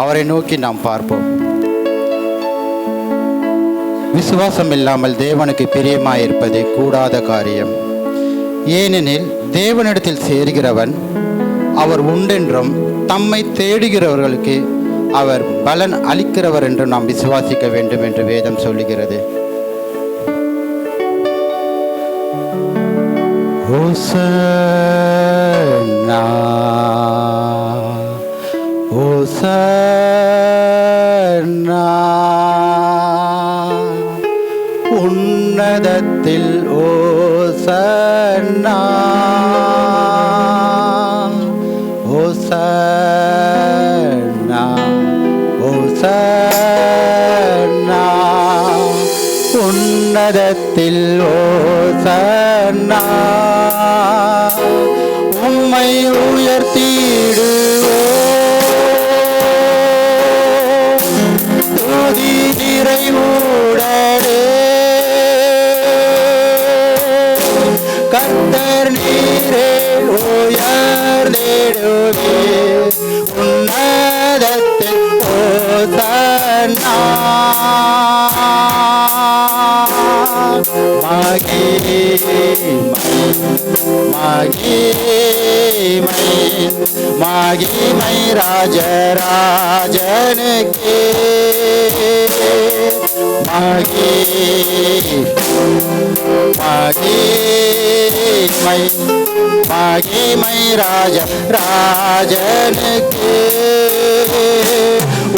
அவரை நோக்கி நாம் பார்ப்போம். விசுவாசம் இல்லாமல் தேவனுக்கு பிரியமாயிருப்பது கூடாத காரியம். ஏனெனில் தேவனிடத்தில் சேர்கிறவன் அவர் உண்டென்றும் தம்மை தேடுகிறவர்களுக்கு அவர் பலன் அளிக்கிறவர் என்றும் நாம் விசுவாசிக்க வேண்டும் என்று வேதம் சொல்லுகிறது. ஹோசன்னா ஹோசன்னா உன்னதத்தில் ஓசன்னா ஓசன்னா ஓசன்னா உன்னதத்தில் ஓசன்னா உம்மை உயர்த்திடுவோ துதி நிறைவுடனே கர்த்தர் நீரே உயர்ந்திடுவே உன்னதத்தில் ஓசன்னா மகிமை ராஜராஜனுக்கே மகிமை ராஜராஜனுக்கே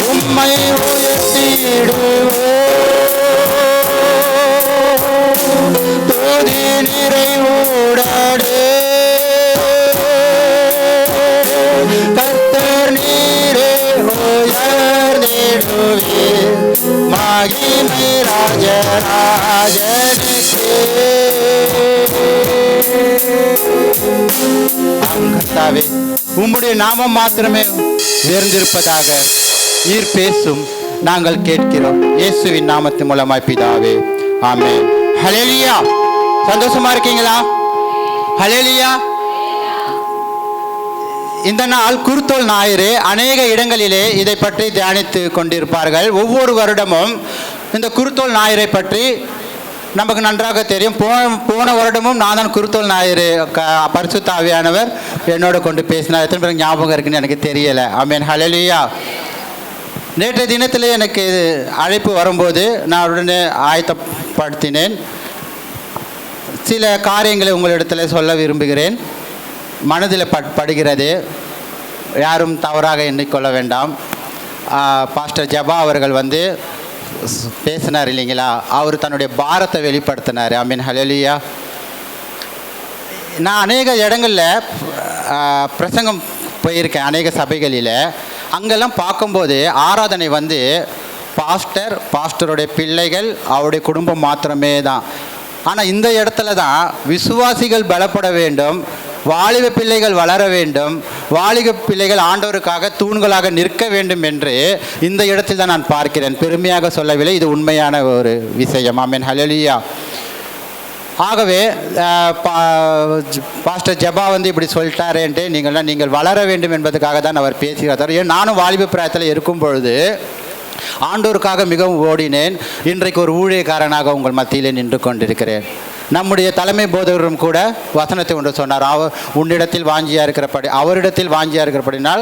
உம்மை உயர்த்திடுவே துதி நிறைவுடனே கர்த்தர் நீரே உயர்ந்திடுவே மகிமை ராஜராஜனுக்கே. கர்த்தாவே, உம்முடைய நாமம் மாத்திரமே உயர்ந்திருப்பதாக நீர் பேசும் நாங்கள் கேட்கிறோம். இயேசுவின் நாமத்தின் மூலமாய் பிதாவே, ஆமென். ஹல்லேலூயா. சந்தோஷமா இருக்கீங்களா? ஹல்லேலூயா. இந்த நாள் குருத்தோல் ஞாயிறு. அநேக இடங்களிலே இதை பற்றி தியானித்து கொண்டிருப்பார்கள். ஒவ்வொரு வருடமும் இந்த குருத்தோல் ஞாயிறை பற்றி நமக்கு நன்றாக தெரியும். போன வருடமும் நான் தான் குருத்தோல் ஞாயிறு பரிசுத்த ஆவியானவர் என்னோட கொண்டு பேசினார். எத்தனை பேருக்கு ஞாபகம் இருக்குன்னு எனக்கு தெரியலை. ஆமென். ஹல்லேலூயா. நேற்றைய தினத்திலே எனக்கு அழைப்பு வரும்போது நான் உடனே ஆயத்தப்படுத்தினேன். சில காரியங்களை உங்களிடத்தில் சொல்ல விரும்புகிறேன். மனதில் படுகிறது, யாரும் தவறாக எண்ணிக்கொள்ள வேண்டாம். பாஸ்டர் ஜபா அவர்கள் வந்து பேசினார் இல்லைங்களா, அவர் தன்னுடைய பாரத்தை வெளிப்படுத்தினார். ஆமீன். ஹல்லேலூயா. நான் அநேக இடங்களில் பிரசங்கம் போயிருக்கேன், அநேக சபைகளில். அங்கெல்லாம் பார்க்கும்போது ஆராதனை வந்து பாஸ்டருடைய பிள்ளைகள் அவருடைய குடும்பம் மாத்திரமே தான். ஆனால் இந்த இடத்துல தான் விசுவாசிகள் பலப்பட வேண்டும், வாலிப பிள்ளைகள் வளர வேண்டும், வாலிப பிள்ளைகள் ஆண்டவருக்காக தூண்களாக நிற்க வேண்டும் என்று இந்த இடத்தில் தான் நான் பார்க்கிறேன். பெருமையாக சொல்லவில்லை, இது உண்மையான ஒரு விஷயம். ஆமென். ஹல்லேலூயா. ஆகவே பாஸ்டர் ஜபா வந்து இப்படி சொல்லிட்டாரேன்ட்டு நீங்கள் வளர வேண்டும் என்பதுக்காக தான் அவர் பேசுகிறார். ஏன் நானும் வாலிப பிராயத்தில் இருக்கும் பொழுது ஆண்டோருக்காக மிகவும் ஓடினேன். இன்றைக்கு ஒரு ஊழியக்காரனாக உங்கள் மத்தியிலே நின்று கொண்டிருக்கிறேன். நம்முடைய தலைமை போதகரும் கூட வசனத்தை ஒன்று சொன்னார். உன்னிடத்தில் வாஞ்சியாக இருக்கிறபடி, அவரிடத்தில் வாஞ்சியாக இருக்கிறபடினால்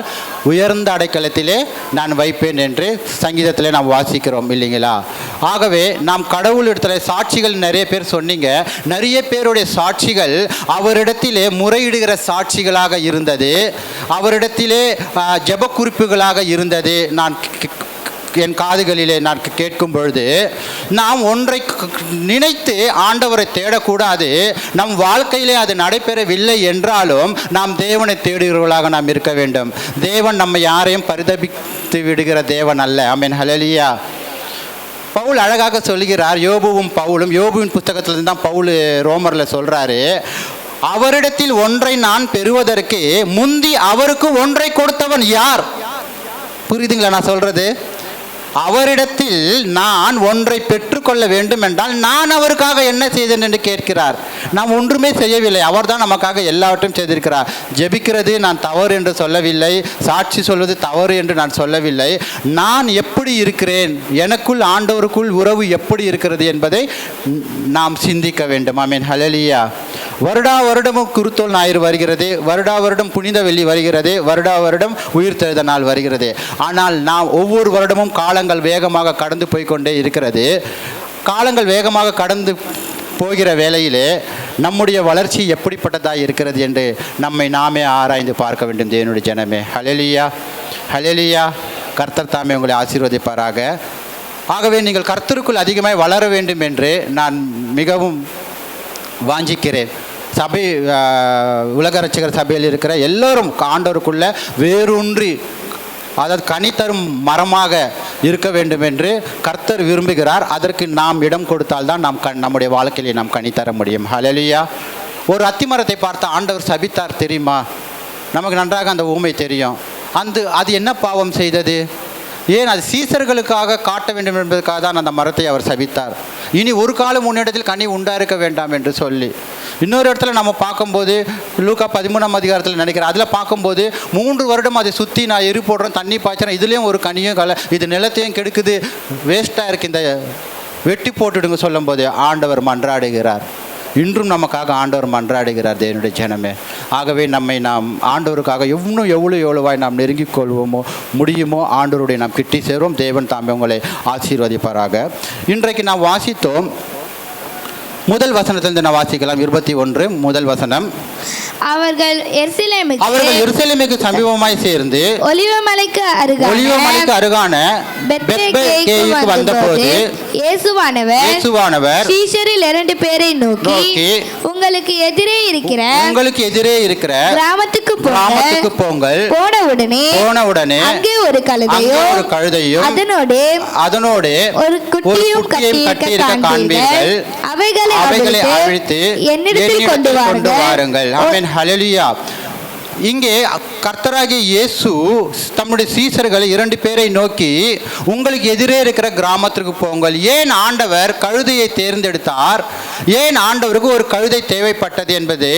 உயர்ந்த அடைக்கலத்திலே நான் வைப்பேன் என்று சங்கீதத்திலே நாம் வாசிக்கிறோம் இல்லைங்களா. ஆகவே நாம் கடவுளிடத்தில் சாட்சிகள் நிறைய பேர் சொன்னீங்க. நிறைய பேருடைய சாட்சிகள் அவரிடத்திலே முறையிடுகிற சாட்சிகளாக இருந்தது, அவரிடத்திலே ஜெப குறிப்புகளாக இருந்தது. நான் என் காதுகளிலே நான் கேட்கும் பொழுது நாம் ஒன்றை நினைத்து ஆண்டவரை தேடக்கூடாது. நம் வாழ்க்கையிலே அது நடைபெறவில்லை என்றாலும் நாம் தேவனை தேடுகிறவர்களாக நாம் இருக்க வேண்டும். தேவன் நம்ம யாரையும் பரிதபித்து விடுகிற தேவன் அல்ல. ஆமென். ஹல்லேலூயா. பவுல் அழகாக சொல்கிறார். யோபுவும் பவுலும், யோபுவின் புத்தகத்திலிருந்து தான் பவுல் ரோமரில் சொல்கிறாரு, அவரிடத்தில் ஒன்றை நான் பெறுவதற்கு முந்தி அவருக்கு ஒன்றை கொடுத்தவன் யார்? புரியுதுங்களா நான் சொல்கிறது? அவரிடத்தில் நான் ஒன்றை பெற்றுக்கொள்ள வேண்டும் என்றால் நான் அவருக்காக என்ன செய்தேன் என்று கேட்கிறார். நாம் ஒன்றுமே செய்யவில்லை, அவர்தான் நமக்காக எல்லாவற்றையும் செய்திருக்கிறார். ஜெபிக்கிறது நான் தவறு என்று சொல்லவில்லை, சாட்சி சொல்வது தவறு என்று நான் சொல்லவில்லை. நான் எப்படி இருக்கிறேன், எனக்குள் ஆண்டவருக்குள் உறவு எப்படி இருக்கிறது என்பதை நாம் சிந்திக்க வேண்டும். ஆமென், ஹல்லேலூயா. வருடா வருடமும் குருத்தோல் ஞாயிறு வருகிறது, வருடா வருடம் புனித வெள்ளி வருகிறது, வருடா வருடம் உயிர்த்தெழுத நாள் வருகிறது. ஆனால் நாம் ஒவ்வொரு வருடமும் காலங்கள் வேகமாக கடந்து போய்கொண்டே இருக்கிறது. காலங்கள் வேகமாக கடந்து போகிற வேளையிலே நம்முடைய வளர்ச்சி எப்படிப்பட்டதாக இருக்கிறது என்று நம்மை நாமே ஆராய்ந்து பார்க்க வேண்டும். தேவனுடைய ஜனமே, ஹல்லேலூயா, ஹல்லேலூயா. கர்த்தர் தாமே உங்களை ஆசீர்வதிப்பாராக. ஆகவே நீங்கள் கர்த்தருக்குள் அதிகமாக வளர வேண்டும் என்று நான் மிகவும் வாஞ்சிக்கிறேன். சபை உலக ரட்சகர் சபையில் இருக்கிற எல்லோரும் ஆண்டவருக்குள்ள வேரூன்றி, அதாவது கனி தரும் மரமாக இருக்க வேண்டும் என்று கர்த்தர் விரும்புகிறார். அதற்கு நாம் இடம் கொடுத்தால்தான் நம்முடைய வாழ்க்கையிலே நாம் கனி தர முடியும். ஹல்லேலூயா. ஒரு அத்திமரத்தை பார்த்து ஆண்டவர் சபித்தார் தெரியுமா? நமக்கு நன்றாக அந்த ஊமை தெரியும். அது என்ன பாவம் செய்தது? ஏன் அது சீசர்களுக்காக காட்ட வேண்டும் என்பதற்காக தான் அந்த மரத்தை அவர் சபித்தார். இனி ஒரு காலம் முன்னிடத்தில் கனி உண்டாயிருக்க வேண்டாம் என்று சொல்லி. இன்னொரு இடத்துல நம்ம பார்க்கும்போது லூக்கா 13ஆம் அதிகாரத்தில் நினைக்கிறேன், அதில் பார்க்கும்போது 3 வருடம் அதை சுற்றி நான் எரி போடுறேன், தண்ணி பாய்ச்சுறேன், இதுலேயும் ஒரு கனியும் இது நிலத்தையும் கெடுக்குது, வேஸ்ட்டாக இருக்குது, இந்த வெட்டி போட்டுடுங்க சொல்லும்போது ஆண்டவர் மன்றாடுகிறார். இன்றும் நமக்காக ஆண்டவர் மன்றாடுகிறார். தேவனுடைய ஜனமே, ஆகவே நாம் ஆண்டவருக்காக எவ்வளவாய் நாம் நெருங்கிக் கொள்வோமோ முடியுமோ ஆண்டவருடைய நாம் கிட்டி சேருவோம். தேவன் தாமே உங்களை ஆசீர்வதிப்பாராக. இன்றைக்கு நாம் வாசித்தோம், முதல் வசனத்திலிருந்து நான் வாசிக்கலாம். 21 முதல் வசனம். அவர்கள் எருசலேமுக்கு சமீபமாய் சேர்ந்து ஒலிவமலைக்கு அருகான பெத்பகேயுக்கு வந்தபோது இயேசுவானவர் சீஷரில் 2 பேரை நோக்கி, உங்களுக்கு எதிரே இருக்கிற கிராமத்துக்கு போங்கள். போனவுடனே அங்கே ஒரு கழுதையும் அதனோடு ஒரு குட்டியும் கட்டியிருக்க காண்பீர்கள். அவைகளை அழித்து என்னிடத்தில் கொண்டு வாருங்கள். ஆமென், ஹல்லேலூயா. இங்கே கர்த்தராகிய இயேசு தம்முடைய சீசர்களை 2 பேரை நோக்கி, உங்களுக்கு எதிரே இருக்கிற கிராமத்திற்கு போங்கள். ஏன் ஆண்டவர் கழுதையை தேர்ந்தெடுத்தார், ஏன் ஆண்டவருக்கு ஒரு கழுதை தேவைப்பட்டது என்பது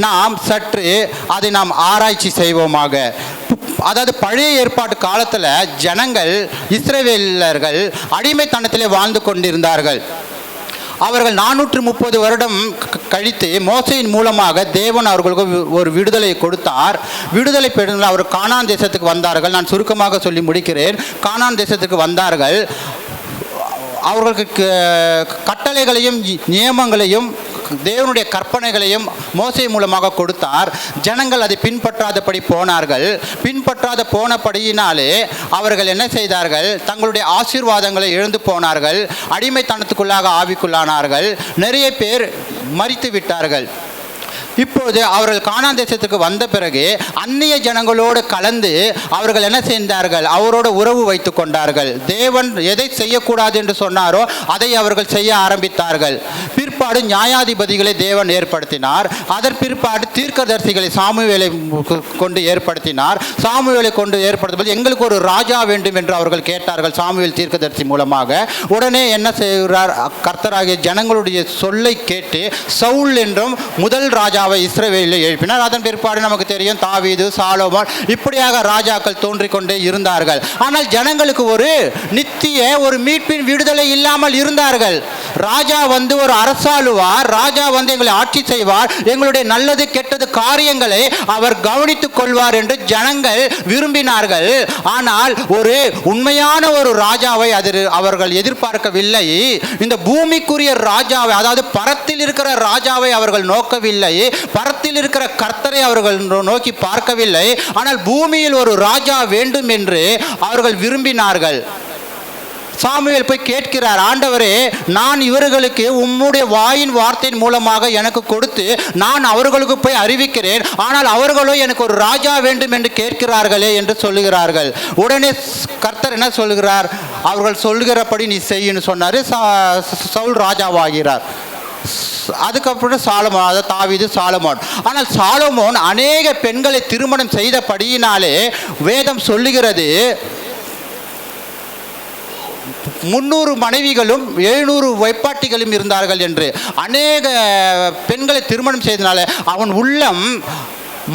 நாம் சற்று அதை நாம் ஆராய்ச்சி செய்வோமாக. அதாவது பழைய ஏற்பாட்டு காலத்தில் ஜனங்கள், இஸ்ரவேலர்கள் அடிமைத்தனத்திலே வாழ்ந்து கொண்டிருந்தார்கள். அவர்கள் 430 வருடம் கழித்து மோசையின் மூலமாக தேவன் அவர்களுக்கு ஒரு விடுதலை கொடுத்தார். விடுதலை பெற்று அவர் கானான் தேசத்துக்கு வந்தார்கள். நான் சுருக்கமாக சொல்லி முடிக்கிறேன். கானான் தேசத்துக்கு வந்தார்கள். அவர்களுக்கு கட்டளைகளையும் நியமங்களையும் தேவனுடைய கற்பனைகளையும் மோசே மூலமாக கொடுத்தார். ஜனங்கள் அதை பின்பற்றாதபடி போனார்கள். பின்பற்றாத போனபடியினாலே அவர்கள் என்ன செய்தார்கள், தங்களுடைய ஆசீர்வாதங்களை இழந்து போனார்கள். அடிமைத்தனத்துக்குள்ளாக ஆவிக்குள்ளானார்கள். நிறைய பேர் மரித்து விட்டார்கள். இப்போது அவர்கள் கானான் தேசத்துக்கு வந்த பிறகு அந்நிய ஜனங்களோடு கலந்து அவர்கள் என்ன செய்தார்கள், அவரோட உறவு வைத்து கொண்டார்கள். தேவன் எதை செய்யக்கூடாது என்று சொன்னாரோ அதை அவர்கள் செய்ய ஆரம்பித்தார்கள். பிற்பாடு நியாயாதிபதிகளை தேவன் ஏற்படுத்தினார். அதன் பிற்பாடு தீர்க்கதரிசிகளை சாமுவேலை கொண்டு ஏற்படுத்தினார். சாமுவேலை கொண்டு ஏற்படுத்தும்போது எங்களுக்கு ஒரு ராஜா வேண்டும் என்று அவர்கள் கேட்டார்கள் சாமுவேல் தீர்க்கதரிசி மூலமாக. உடனே என்ன செய்கிறார், கர்த்தராகிய ஜனங்களுடைய சொல்லை கேட்டு சவுல் என்றும் முதல் ராஜாவை இஸ்ரவேலில் எழுப்பினார். அதன் பிற்பாடு நமக்கு தெரியும் தாவீது, சாலோமோன், இப்படியாக ராஜாக்கள் தோன்றிக் கொண்டே இருந்தார்கள். ஆனால் ஜனங்களுக்கு ஒரு நித்திய ஒரு மீட்பின் விடுதலை இல்லாமல் இருந்தார்கள். ராஜா வந்து ஒரு அரசாளுவார், ராஜா வந்து எங்களை ஆட்சி செய்வார், எங்களுடைய நல்லது கெட்டது காரியங்களை அவர் கவனித்துக் கொள்வார் என்று ஜனங்கள் விரும்பினார்கள். ஆனால் ஒரு உண்மையான ஒரு ராஜாவை அவர்கள் எதிர்பார்க்கவில்லை. இந்த பூமிக்குரிய ராஜாவை, அதாவது பரத்தில் இருக்கிற ராஜாவை அவர்கள் நோக்கவில்லை. பரத்தில் இருக்கிற கர்த்தரை அவர்கள் நோக்கி பார்க்கவில்லை. ஆனால் பூமியில் ஒரு ராஜா வேண்டும் என்று அவர்கள் விரும்பினார்கள். சாமுவேல் போய் கேட்கிறார், ஆண்டவரே, நான் இவர்களுக்கு உம்முடைய வாயின் வார்த்தையின் மூலமாக எனக்கு கொடுத்து நான் அவர்களுக்கு போய் அறிவிக்கிறேன், ஆனால் அவர்களோ எனக்கு ஒரு ராஜா வேண்டும் என்று கேட்கிறார்களே என்று சொல்லுகிறார்கள். உடனே கர்த்தர் என்ன சொல்லுகிறார், அவர்கள் சொல்லுகிறபடி நீ செய்யன்னு சொன்னார். சவுல் ராஜாவாகிறார். அதுக்கப்புறம் சாலமோன், அதாவது தாவீது, சாலமோன். ஆனால் சாலமோன் அநேக பெண்களை திருமணம் செய்தபடியினாலே வேதம் சொல்லுகிறது, 300 மனைவிகளும் 700 வைப்பாட்டிகளும் இருந்தார்கள் என்று. அநேக பெண்களை திருமணம் செய்தனால அவன் உள்ளம்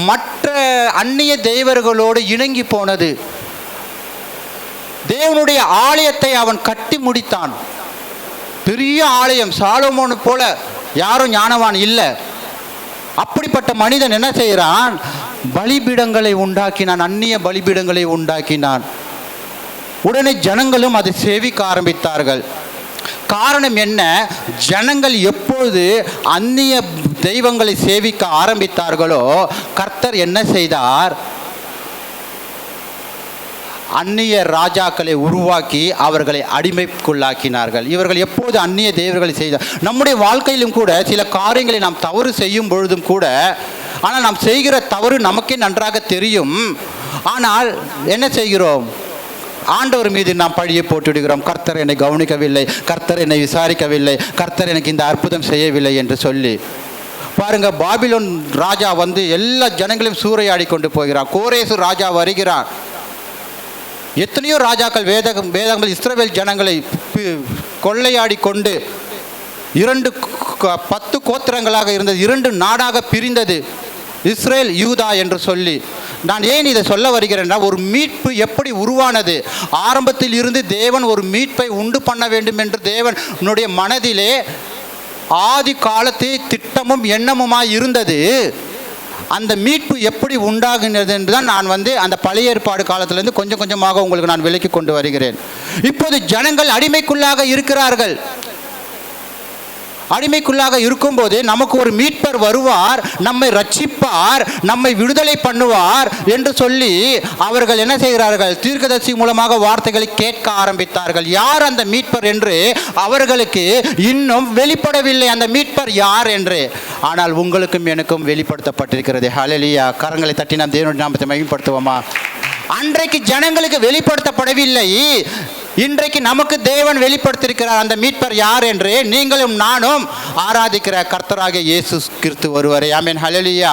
மற்ற அந்நிய தெய்வர்களோடு இணங்கி போனது. தேவனுடைய ஆலயத்தை அவன் கட்டி முடித்தான். பெரிய ஆலயம், சாலமோனு போல யாரும் ஞானவான் இல்லை. அப்படிப்பட்ட மனிதன் என்ன செய்கிறான்? பலிபீடங்களை உண்டாக்கினான், அந்நிய பலிபீடங்களை உண்டாக்கினான். உடனே ஜனங்களும் அதை சேவிக்க ஆரம்பித்தார்கள். காரணம் என்ன? ஜனங்கள் எப்பொழுது அந்நிய தெய்வங்களை சேவிக்க ஆரம்பித்தார்களோ கர்த்தர் என்ன செய்தார்? அந்நிய ராஜாக்களை உருவாக்கி அவர்களை அடிமைக்குள்ளாக்கினார்கள். இவர்கள் எப்போது அந்நிய தெய்வங்களை செய்தார். நம்முடைய வாழ்க்கையிலும் கூட சில காரியங்களை நாம் தவறு செய்யும் பொழுதும் கூட, ஆனால் நாம் செய்கிற தவறு நமக்கே நன்றாக தெரியும். ஆனால் என்ன செய்கிறோம்? ஆண்டவர் மீது நாம் பழியை போட்டுவிடுகிறோம். கர்த்தர் என்னை கவனிக்கவில்லை, கர்த்தர் என்னை விசாரிக்கவில்லை, கர்த்தர் எனக்கு இந்த அற்புதம் செய்யவில்லை என்று சொல்லி. பாருங்க, பாபிலோன் ராஜா வந்து எல்லா ஜனங்களையும் சூறையாடி கொண்டு போகிறான். கோரேசு ராஜா வருகிறான். எத்தனையோ ராஜாக்கள் வேதங்கள் இஸ்ரவேல் ஜனங்களை கொள்ளையாடி கொண்டு 10 கோத்திரங்களாக இருந்தது 2 நாடாக பிரிந்தது, இஸ்ரேல் யூதா என்று சொல்லி. நான் ஏன் இதை சொல்ல வருகிறேன்னா, ஒரு மீட்பு எப்படி உருவானது? ஆரம்பத்தில் இருந்து தேவன் ஒரு மீட்பை உண்டு பண்ண வேண்டும் என்று தேவனுடைய மனதிலே ஆதி காலத்தில் திட்டமும் எண்ணமுமாய் இருந்தது. அந்த மீட்பு எப்படி உண்டாகினது என்று தான் நான் அந்த பழைய ஏற்பாடு காலத்திலிருந்து கொஞ்சம் கொஞ்சமாக உங்களுக்கு நான் விலக்கி கொண்டு வருகிறேன். இப்போது ஜனங்கள் அடிமைக்குள்ளாக இருக்கிறார்கள். அடிமைக்குள்ளாக இருக்கும்போது நமக்கு ஒரு மீட்பர் வருவார், நம்மை ரட்சிப்பார், நம்மை விடுதலை பண்ணுவார் என்று சொல்லி அவர்கள் என்ன செய்கிறார்கள்? தீர்க்கதரிசி மூலமாக வார்த்தைகளை கேட்க ஆரம்பித்தார்கள். யார் அந்த மீட்பர் என்று அவர்களுக்கு இன்னும் வெளிப்படவில்லை, அந்த மீட்பர் யார் என்று. ஆனால் உங்களுக்கும் எனக்கும் வெளிப்படுத்தப்பட்டிருக்கிறது. ஹல்லேலூயா! கரங்களை தட்டி நாம் தேவனுடைய நாமத்தை மகிமைப்படுத்துவோமா? அன்றைக்கு ஜனங்களுக்கு வெளிப்படுத்தப்படவில்லை, இன்றைக்கு நமக்கு தேவன் வெளிப்படுத்தியிருக்கிறார் அந்த மீட்பர் யார் என்று. நீங்களும் நானும் ஆராதிக்கிற கர்த்தராகிய இயேசு கிறிஸ்து ஒருவரே. ஆமென், ஹல்லேலூயா!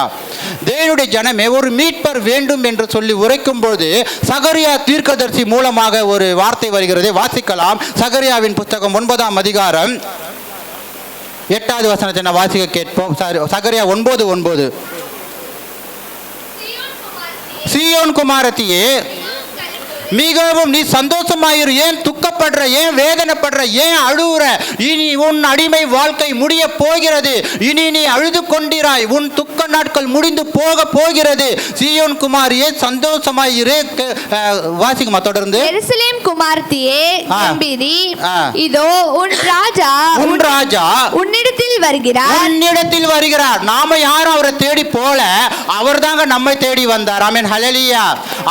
தேவனுடைய ஜனமே, ஒரு மீட்பர் வேண்டும் என்று சொல்லி உரைக்கும்போது சகரியா தீர்க்கதரிசி மூலமாக ஒரு வார்த்தை வருகிறது. வாசிக்கலாம். சகரியாவின் புத்தகம் 9ஆம் அதிகாரம் 8வது வசனத்தை நான் வாசிக்க கேட்போம். சகரியா 9:9. சீயோன் குமாரத்தியே, மிகவும் நீ சந்தோஷமாயிரு. ஏன் துக்கப்படுற? ஏன் வேதனைப்படுற? ஏன் அழுவுற? இனி உன் அடிமை வாழ்க்கை முடிய போகிறது. இனி நீ அழுது கொண்டிராய். உன் துக்க நாட்கள் முடிந்து போக போகிறது. சீயோன் குமாரியே சந்தோஷமாயிரு. வாசிக்குமா தொடர்ந்து. எருசலேம் குமாரத்தியே கம்பீரி, இதோ உன் ராஜா உன்னிடத்தில் வருகிறார். நாம யாரும் அவரை தேடி போல, அவர் தாங்க நம்மை தேடி வந்தார். ஆமென், ஹல்லேலூயா!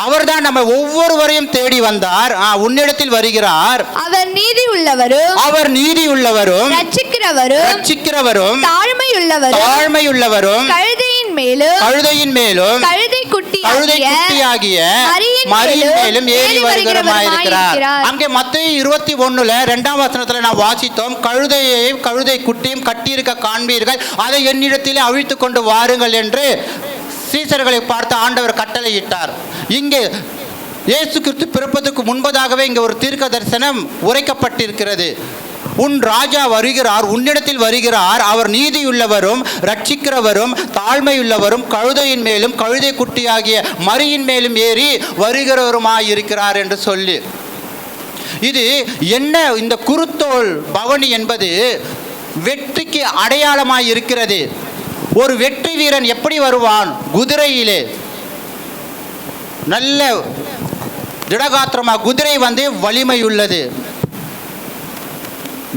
அவர் தான் நம்ம ஒவ்வொருவரையும் தேடி வந்தார். உன்னிடத்தில் வருகிறார். அவர் நீதி உள்ளவரும் ரட்சிக்கிறவரும் தாழ்மையுள்ளவரும் கழுதையின் மேலும் கழுதை குட்டியாகிய மரியின் மேலும் ஏறி வருகிறவருமாயிருக்கிறார். அங்கே மத்தேயு 21 2ஆம் வசனத்தில் நான் வாசித்தோம். கழுதையையும் கழுதை குட்டியும் கட்டியிருக்க காண்பீர்கள், அதை என்னிடத்திலே அவிழ்த்து கொண்டு வாருங்கள் என்று சீசர்களை பார்த்து ஆண்டவர் கட்டளையிட்டார். இங்கே இயேசு கிறிஸ்து பிறப்பதற்கு முன்பதாகவே இங்கே ஒரு தீர்க்க தரிசனம் உரைக்கப்பட்டிருக்கிறது. உன் ராஜா வருகிறார், உன்னிடத்தில் வருகிறார். அவர் நீதியுள்ளவரும் ரட்சிக்கிறவரும் தாழ்மையுள்ளவரும் கழுதையின் மேலும் கழுதை குட்டியாகிய மரியின் மேலும் ஏறி வருகிறவருமாயிருக்கிறார் என்று சொல்லி. இது என்ன? இந்த குருத்தோல் பவனி என்பது வெற்றிக்கு அடையாளமாய் இருக்கிறது. ஒரு வெற்றி வீரன் எப்படி வருவான்? குதிரையிலே, நல்ல திடகாத்திரமாக. குதிரை வலிமை உள்ளது,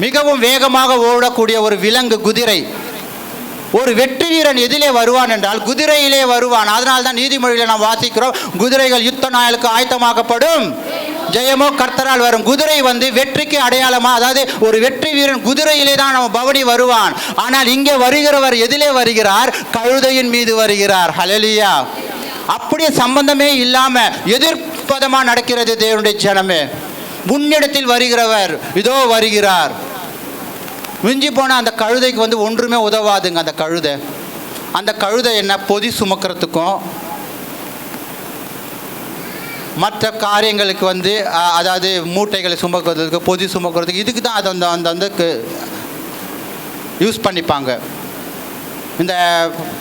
மிகவும் வேகமாக ஓடக்கூடிய ஒரு விலங்கு குதிரை. ஒரு வெற்றி வீரன் எதிலே வருவான் என்றால் குதிரையிலே வருவான். அதனால் தான் நீதிமொழியில் நாம் வாசிக்கிறோம், குதிரைகள் யுத்த நாளுக்கு ஆயத்தமாக்கப்படும், ஜெயமோ கர்த்தரால் வரும். குதிரை வெற்றிக்கு அடையாளமா, அதாவது ஒரு வெற்றி வீரன் குதிரையிலே தான் நம்ம பவனி வருவான். ஆனால் இங்கே வருகிறவர் எதிலே வருகிறார்? கழுதையின் மீது வருகிறார். ஹல்லேலூயா! அப்படியே சம்பந்தமே இல்லாம எதிர்ப்பதமா நடக்கிறது. தேவனுடைய ஜனமே, முன்னிடத்தில் வருகிறவர் இதோ வருகிறார். மிஞ்சி போன அந்த கழுதைக்கு ஒன்றுமே உதவாதுங்க. அந்த கழுதை என்ன? பொதி சுமக்கிறதுக்கும் மற்ற காரியங்களுக்கு வந்து அதாவது மூட்டைகளை சுமக்கிறதுக்கு, பொதி சுமக்கிறதுக்கு, இதுக்கு தான் அதை அந்த யூஸ் பண்ணிப்பாங்க. இந்த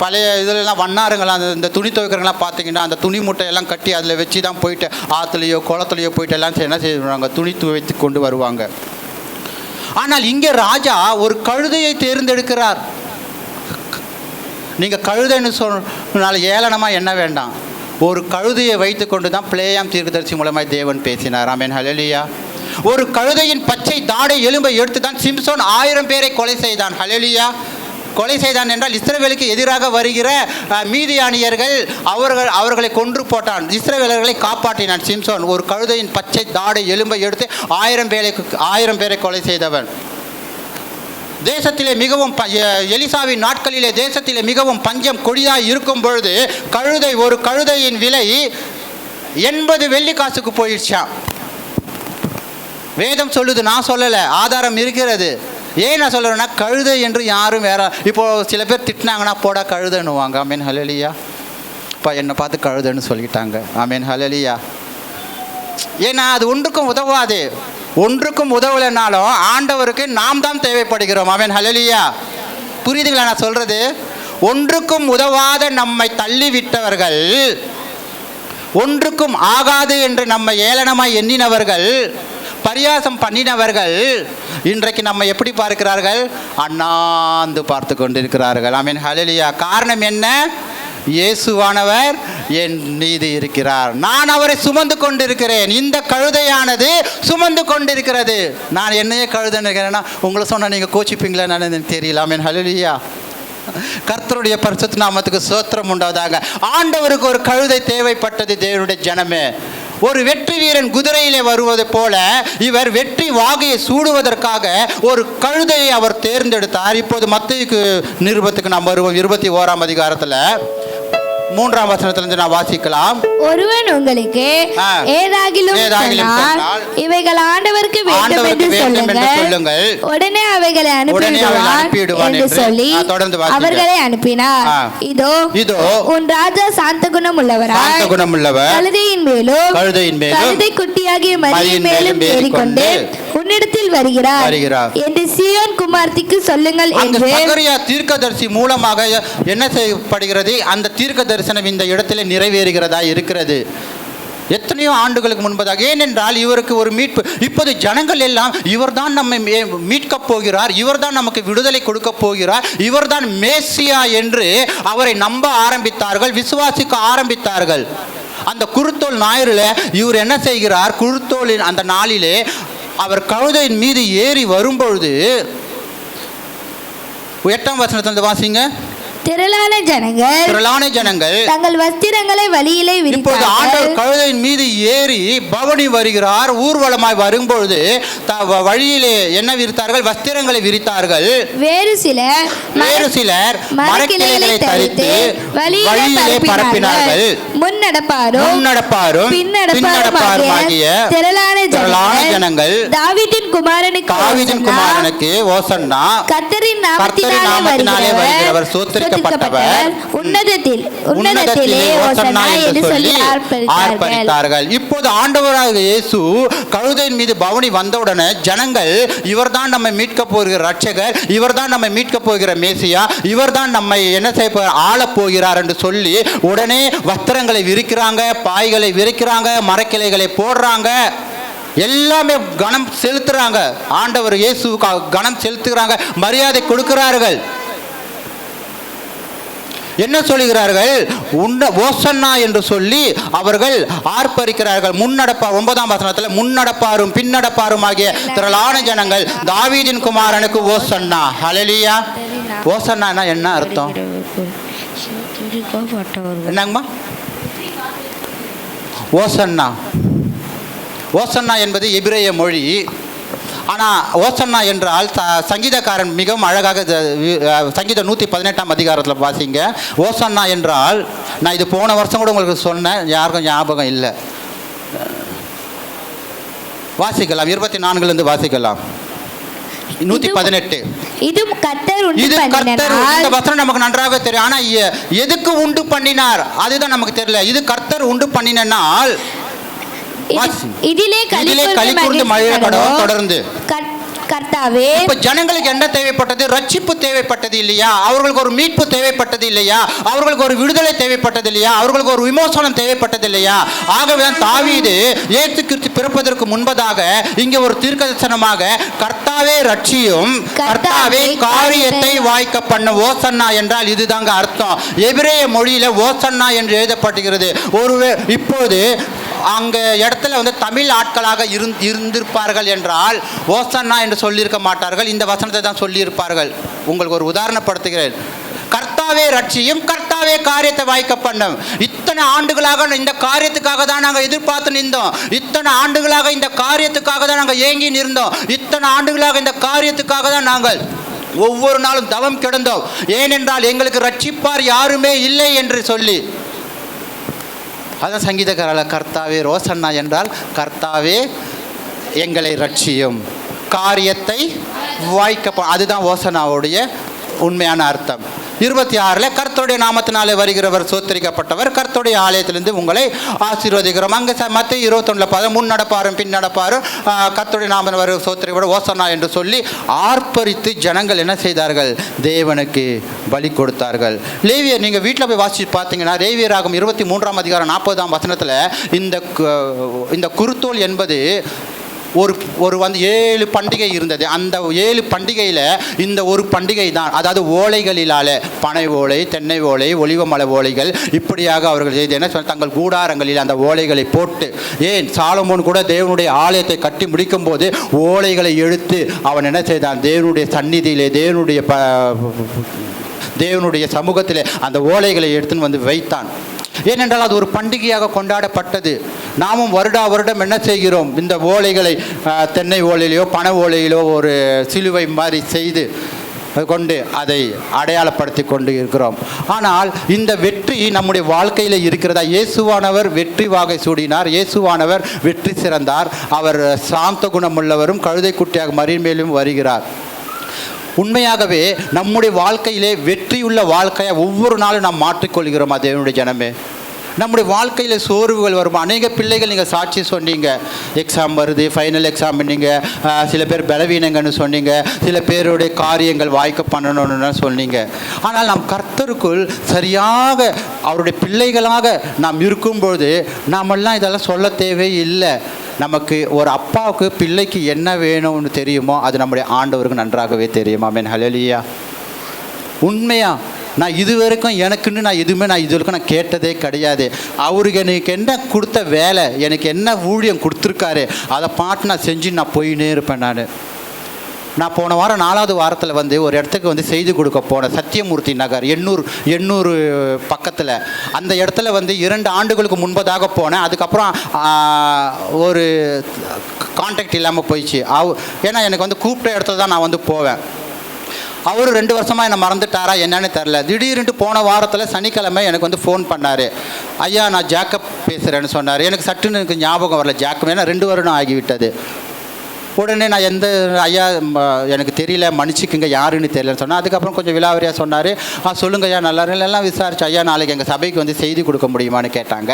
பழைய இதிலெல்லாம் வண்ணாருங்களாம் இந்த துணி துவைக்கிறவங்களாம் பார்த்தீங்கன்னா அந்த துணி மூட்டையெல்லாம் கட்டி அதில் வச்சு தான் போயிட்டு ஆற்றுலையோ குளத்துலையோ போயிட்டு எல்லாம் என்ன செய்வாங்க, துணி துவைத்து கொண்டு வருவாங்க. ஆனால் இங்கே ராஜா ஒரு கழுதையை தேர்ந்தெடுக்கிறார். நீங்கள் கழுதைன்னு சொன்னால ஏளனமாக என்ன வேண்டாம், ஒரு கழுதையை வைத்து கொண்டு தான் பிளேயாம் தீர்க்கதரிசி மூலமாக தேவன் பேசினார். ஆமென், ஹல்லேலூயா. ஒரு கழுதையின் பச்சை தாடை எலும்பை எடுத்து தான் சிம்சோன் 1000 பேரை கொலை செய்தான். ஹல்லேலூயா. கொலை செய்தான் என்றால் இஸ்ரவேலுக்கு எதிராக வருகிற மீதியானியர்கள் அவர்களை கொன்று போட்டான். இஸ்ரவேலர்களை காப்பாற்றினான் சிம்சோன். ஒரு கழுதையின் பச்சை தாடை எலும்பை எடுத்து 1000 பேரை கொலை செய்தவன். தேசத்திலே மிகவும் எலிசாவின் நாட்களிலே தேசத்திலே மிகவும் பஞ்சம் கொடிதாய் இருக்கும் பொழுது ஒரு கழுதையின் விலை 80 வெள்ளிக்காசுக்கு போயிடுச்சான். வேதம் சொல்லுது, நான் சொல்லலை, ஆதாரம் இருக்கிறது. ஏன் நான் சொல்கிறேன்னா, கழுதை என்று யாரும் வேற இப்போது சில பேர் திட்டினாங்கன்னா போடா கழுதைன்னுவாங்க. ஆமென், ஹல்லேலூயா. இப்போ என்னை பார்த்து கழுதைன்னு சொல்லிட்டாங்க. ஆமென், ஹல்லேலூயா. ஏன்னா அது ஒன்றுக்கும் உதவாது. ஒன்றுக்கும் உதவலைனாலும் ஆண்டவருக்கு நாம் தான் தேவைப்படுகிறோம். ஆமென், ஹல்லேலூயா. புரியுதுங்களா நான் சொல்கிறது? ஒன்றுக்கும் உதவாத நம்மை தள்ளிவிட்டவர்கள், ஒன்றுக்கும் ஆகாது என்று நம்மை ஏளனமாய் எண்ணினவர்கள், பரியாசம் பண்ணினவர்கள் இன்றைக்கு நம்ம எப்படி பார்க்கிறார்கள்? அண்ணாந்து பார்த்து கொண்டிருக்கிறார்கள். ஆமென், ஹல்லேலூயா. காரணம் என்ன? இயேசுவானவர் என் மீது இருக்கிறார், நான் அவரை சுமந்து கொண்டிருக்கிறேன். இந்த கழுதையானது சுமந்து கொண்டிருக்கிறது. நான் என்னையே கழுதைன்னு இருக்கிறேன்னா உங்களை சொன்னால் நீங்கள் கோச்சிப்பீங்களா நான் தெரியல. ஆமென், ஹல்லேலூயா. கர்த்தருடைய பரிசுத்த நாமத்துக்கு ஸ்தோத்திரம் உண்டாவதாக. ஆண்டவருக்கு ஒரு கழுதை தேவைப்பட்டது. தேவனுடைய ஜனமே, ஒரு வெற்றி வீரன் குதிரையிலே வருவது போல இவர் வெற்றி வாகையை சூடுவதற்காக ஒரு கழுதையை அவர் தேர்ந்தெடுத்தார். இப்போது மத்தேயு நிருபத்துக்கு நாம் வருவோம். 21ஆம் அதிகாரத்தில் 3ஆம் வசனத்திலிருந்து நான் வாசிக்கலாம். ஒருவன் உங்களுக்கு ஏதாகிலும் சொன்னால் இவைகள் ஆண்டவருக்கு வேண்டும் என்று சொல்லுங்கள், உடனே அவைகளை அனுப்பிடுவான் என்று சொல்லி அவர்களை அனுப்பினார். இதோ உன் ராஜா சாந்த குணம் உள்ளவராய் கழுதையின் மேலும் கழுதை குட்டியாகிய மரியின் மேலும் ஏறிக்கொண்டு உன்னிடத்தில் வருகிறார் என்று சீயோன் குமாரத்திக்கு சொல்லுங்கள் என்று சகரியா தீர்க்கதரிசி மூலமாக என்ன செய்யப்படுகிறது? அந்த தீர்க்க தரிசனம் இந்த இடத்துல நிறைவேறுகிறதா இருக்கிறது. எத்தனையோ ஆண்டுகளுக்கு முன்பதாக. ஏனென்றால் இவருக்கு ஒரு மீட்பு. இப்போது ஜனங்கள் எல்லாம் இவர்தான் நம்மை மீட்கப் போகிறார், இவர்தான் நமக்கு விடுதலை கொடுக்க போகிறார், இவர்தான் மேசியா என்று அவரை நம்ப ஆரம்பித்தார்கள், விசுவாசிக்க ஆரம்பித்தார்கள். அந்த குருத்தோல் ஞாயிறில் இவர் என்ன செய்கிறார்? குருத்தோலின் அந்த நாளிலே அவர் கழுதையின் மீது ஏறி வரும்பொழுது 8ஆம் வசனத்திலிருந்து வாசிங்க. திரளான ஜனங்கள் தங்கள் வஸ்திரங்களை வழியிலே விரித்தார்கள். இப்போது ஆண்டவர் கழுதையின் மீது ஏறி பவனி வருகிறார். ஊர்வலமாய் வரும்பொழுது வழியிலே என்ன விரித்தார்கள்? வஸ்திரங்களை விரித்தார்கள். வேறு சிலர் மரக்கிளைகளை தரித்து வழியிலே பரப்பினார்கள். முன்னடப்பாரும் பின்னடப்பாருமாகிய திரளான ஜனங்கள் தாவீதின் குமாரனுக்கு ஓசன்னா, கர்த்தரின் நாமத்தினாலே வருகிறவர் சோத்திரிக்கப்பட்டவர், உன்னதத்திலே ஓசன்னா என்று சொல்லி ஆர்ப்பரித்தார்கள். இப்போது ஆண்டவராக இயேசு கழுதையின் மீது பவனி வந்தவுடனே ஜனங்கள் இவர்தான் நம்மை மீட்க போகிற ரட்சகர், இவர்தான் நம்மை மீட்க போகிற மேசியா, இவர்தான் நம்மை என்ன செய்ய ஆளப் போகிறார் என்று சொல்லி உடனே வஸ்திரங்களை விரிக்கிறாங்க, பாய்களை விரிக்கிறாங்க, மரக்கிளைகளை போடுறாங்க, எல்லாமே கனம் செலுத்துறாங்க. ஆண்டவர் இயேசுவுக்கு கனம் செலுத்துகிறாங்க, மரியாதை கொடுக்கிறார்கள். என்ன சொல்லுகிறார்கள்? ஓசன்னா என்று சொல்லி அவர்கள் ஆர்ப்பரிக்கிறார்கள். 9ஆம் வசனத்தில் முன்னடப்பாரும் பின்னடப்பாரும் ஆகிய திரளான ஜனங்கள் தாவீதின் குமாரனுக்கு ஓசன்னா. ஹல்லேலூயா. ஓசன்னா என்ன அர்த்தம்? என்னங்கம்மா? ஓசன்னா என்பது எபிரேய மொழி. ஆனால் ஓசன்னா என்றால் சங்கீதக்காரன் மிகவும் அழகாக சங்கீதம் 118ஆம் அதிகாரத்தில் வாசிங்க. ஓசன்னா என்றால், நான் இது போன வருஷம் கூட உங்களுக்கு சொன்னேன், யாருக்கும் ஞாபகம் இல்லை. வாசிக்கலாம், 24 வாசிக்கலாம். 118. இது கர்த்தர் இந்த வசனம் நமக்கு நன்றாக தெரியும். ஆனால் எதுக்கு உண்டு பண்ணினார் அதுதான் நமக்கு தெரியல. இது கர்த்தர் உண்டு பண்ணினால் இதிலே களி கூர்ந்து மகிழப்படும். தொடர்ந்து கர்த்தாவே, இப்ப ஜனங்களுக்கு என்ன தேவைப்பட்டது? ரட்சிப்பு தேவைப்பட்டது இல்லையா? அவர்களுக்கு ஒரு மீட்பு தேவைப்பட்டது இல்லையா? அவர்களுக்கு ஒரு விடுதலை தேவைப்பட்டது இல்லையா? அவர்களுக்கு ஒரு விமோசனம் தேவைப்பட்டது இல்லையா? ஆகவே தாவீது இயேசு கிறிஸ்து பிறப்பதற்கு முன்பதாக இங்கே ஒரு தீர்க்கதரிசனமாக கர்த்தாவே ரட்சியும், கர்த்தாவே காரியத்தை வாய்க்க பண்ண. ஓசன்னா என்றால் இதுதாங்க அர்த்தம். எபிரேய மொழியில ஓசன்னா என்று எழுதப்பட்டுகிறது. இப்போது அங்க இடத்துல வந்து தமிழ் ஆட்களாக இருந்திருப்பார்கள் என்றால் ஓசன்னா என்று சொல்லியிருக்க மாட்டார்கள், இந்த வசனத்தை தான் சொல்லியிருப்பார்கள். உங்களுக்கு ஒரு உதாரணப்படுத்துகிறேன். கர்த்தாவே ரட்சியும், கர்த்தாவே காரியத்தை வாய்க்க பண்ணும். இத்தனை ஆண்டுகளாக இந்த காரியத்துக்காக தான் நாங்கள் எதிர்பார்த்து நின்றோம். இத்தனை ஆண்டுகளாக இந்த காரியத்துக்காக தான் நாங்கள் ஏங்கி நின்றோம். இத்தனை ஆண்டுகளாக இந்த காரியத்துக்காக தான் நாங்கள் ஒவ்வொரு நாளும் தவம் கிடந்தோம். ஏனென்றால் எங்களுக்கு ரட்சிப்பார் யாருமே இல்லை என்று சொல்லி. அதான் சங்கீதக்காரர் கர்த்தாவே ரோசன்னா என்றால் கர்த்தாவே எங்களை ரட்சியும், காரியத்தை வாய்க்க. அதுதான் ஓசனாவுடைய உண்மையான அர்த்தம். 26 கர்த்தருடைய நாமத்தினாலே வருகிறவர் சோத்தரிக்கப்பட்டவர், கர்த்தருடைய ஆலயத்திலிருந்து உங்களை ஆசீர்வதிக்கிறோம். அங்கே மத்திய 21 முன் நடப்பாரும் பின் நடப்பாரும் கர்த்தருடைய நாமத்தில் வருகிற சோத்தரிக்கப்பட ஓசனா என்று சொல்லி ஆர்ப்பரித்து ஜனங்கள் என்ன செய்தார்கள்? தேவனுக்கு பலி கொடுத்தார்கள். லேவியர் நீங்கள் வீட்டில் போய் வாசிச்சு பார்த்தீங்கன்னா லேவியராகும் 23 அதிகாரம் 40 வசனத்தில் இந்த குருத்தோல் என்பது ஒரு வந்து 7 பண்டிகை இருந்தது. அந்த 7 பண்டிகையில் இந்த ஒரு பண்டிகை தான், அதாவது ஓலைகளிலால பனை ஓலை, தென்னை ஓலை, ஒலிவ மலை ஓலைகள் இப்படியாக அவர்கள் செய்து என்ன சொன்ன தங்கள் கூடாரங்களில் அந்த ஓலைகளை போட்டு, ஏன் சாலமோன் கூட தேவனுடைய ஆலயத்தை கட்டி முடிக்கும் போது ஓலைகளை எடுத்து அவன் என்ன செய்தான்? தேவனுடைய சந்நிதியிலே தேவனுடைய சமூகத்திலே அந்த ஓலைகளை எடுத்துன்னு வந்து வைத்தான். ஏனென்றால் அது ஒரு பண்டிகையாக கொண்டாடப்பட்டது. நாமும் வருடம் என்ன செய்கிறோம்? இந்த ஓலைகளை தென்னை ஓலையிலோ பனை ஓலையிலோ ஒரு சிலுவை மாதிரி செய்து கொண்டு அதை அடையாளப்படுத்தி கொண்டு இருக்கிறோம். ஆனால் இந்த வெற்றி நம்முடைய வாழ்க்கையில் இருக்கிறதா? இயேசுவானவர் வெற்றி வாகை சூடினார், இயேசுவானவர் வெற்றி சிறந்தார். அவர் சாந்த குணமுள்ளவரும் கழுதை குட்டியாக மறிமேலும் வருகிறார். உண்மையாகவே நம்முடைய வாழ்க்கையிலே வெற்றியுள்ள வாழ்க்கையை ஒவ்வொரு நாளும் நாம் மாற்றிக்கொள்கிறோமா தேவனுடைய ஜனமே? நம்முடைய வாழ்க்கையில் சோர்வுகள் வரும். அநேக பிள்ளைகள் நீங்கள் சாட்சி சொன்னீங்க, எக்ஸாம் வருது, ஃபைனல் எக்ஸாம் பண்ணீங்க, சில பேர் பலவீனங்கன்னு சொன்னீங்க, சில பேருடைய காரியங்கள் வாய்க்க பண்ணணும்னு சொன்னீங்க. ஆனால் நாம் கர்த்தருக்குள் சரியாக அவருடைய பிள்ளைகளாக நாம் இருக்கும்பொழுது நாமெல்லாம் இதெல்லாம் சொல்ல தேவையில்லை. நமக்கு ஒரு அப்பாவுக்கு பிள்ளைக்கு என்ன வேணும்னு தெரியுமோ அது நம்முடைய ஆண்டவருக்கு நன்றாகவே தெரியும். ஆமென், ஹல்லேலூயா. உண்மையா நான் இது வரைக்கும் எனக்குன்னு இது வரைக்கும் நான் கேட்டதே கிடையாது. அவருக்கு எனக்கு என்ன கொடுத்த வேலை, எனக்கு என்ன ஊழியம் கொடுத்துருக்காரு, அதை பாட்டு நான் செஞ்சு நான் போயின்னே இருப்பேன். நான் போன வாரம் 4வது வாரத்தில் வந்து ஒரு இடத்துக்கு வந்து செய்தி கொடுக்க போனேன். சத்தியமூர்த்தி நகர் எண்ணூர் பக்கத்தில். அந்த இடத்துல வந்து 2 ஆண்டுகளுக்கு முன்பதாக போனேன். அதுக்கப்புறம் ஒரு கான்டாக்ட் இல்லாமல் போயிடுச்சு. ஏன்னா எனக்கு வந்து கூப்பிட்ட இடத்துல தான் நான் வந்து போவேன். அவர் 2 வருஷமாக என்னை மறந்துட்டாரா என்னன்னு தெரில. திடீர்னு போன வாரத்தில் சனிக்கிழமை எனக்கு வந்து ஃபோன் பண்ணார். ஐயா நான் ஜாக்கப் பேசுகிறேன்னு சொன்னார். எனக்கு சட்டுன்னு எனக்கு ஞாபகம் வரல ஜாக்கப், ஏன்னா 2 வருடம் ஆகிவிட்டது. உடனே நான் ஐயா எனக்கு தெரியல, மன்னிச்சுக்குங்க, யாருன்னு தெரியலன்னு சொன்னேன். அதுக்கப்புறம் கொஞ்சம் விலாவரியாக சொன்னார். சொல்லுங்க ஐயா, நல்லா எல்லாம் விசாரிச்சு, ஐயா நாளைக்கு எங்கள் சபைக்கு வந்து செய்தி கொடுக்க முடியுமான்னு கேட்டாங்க.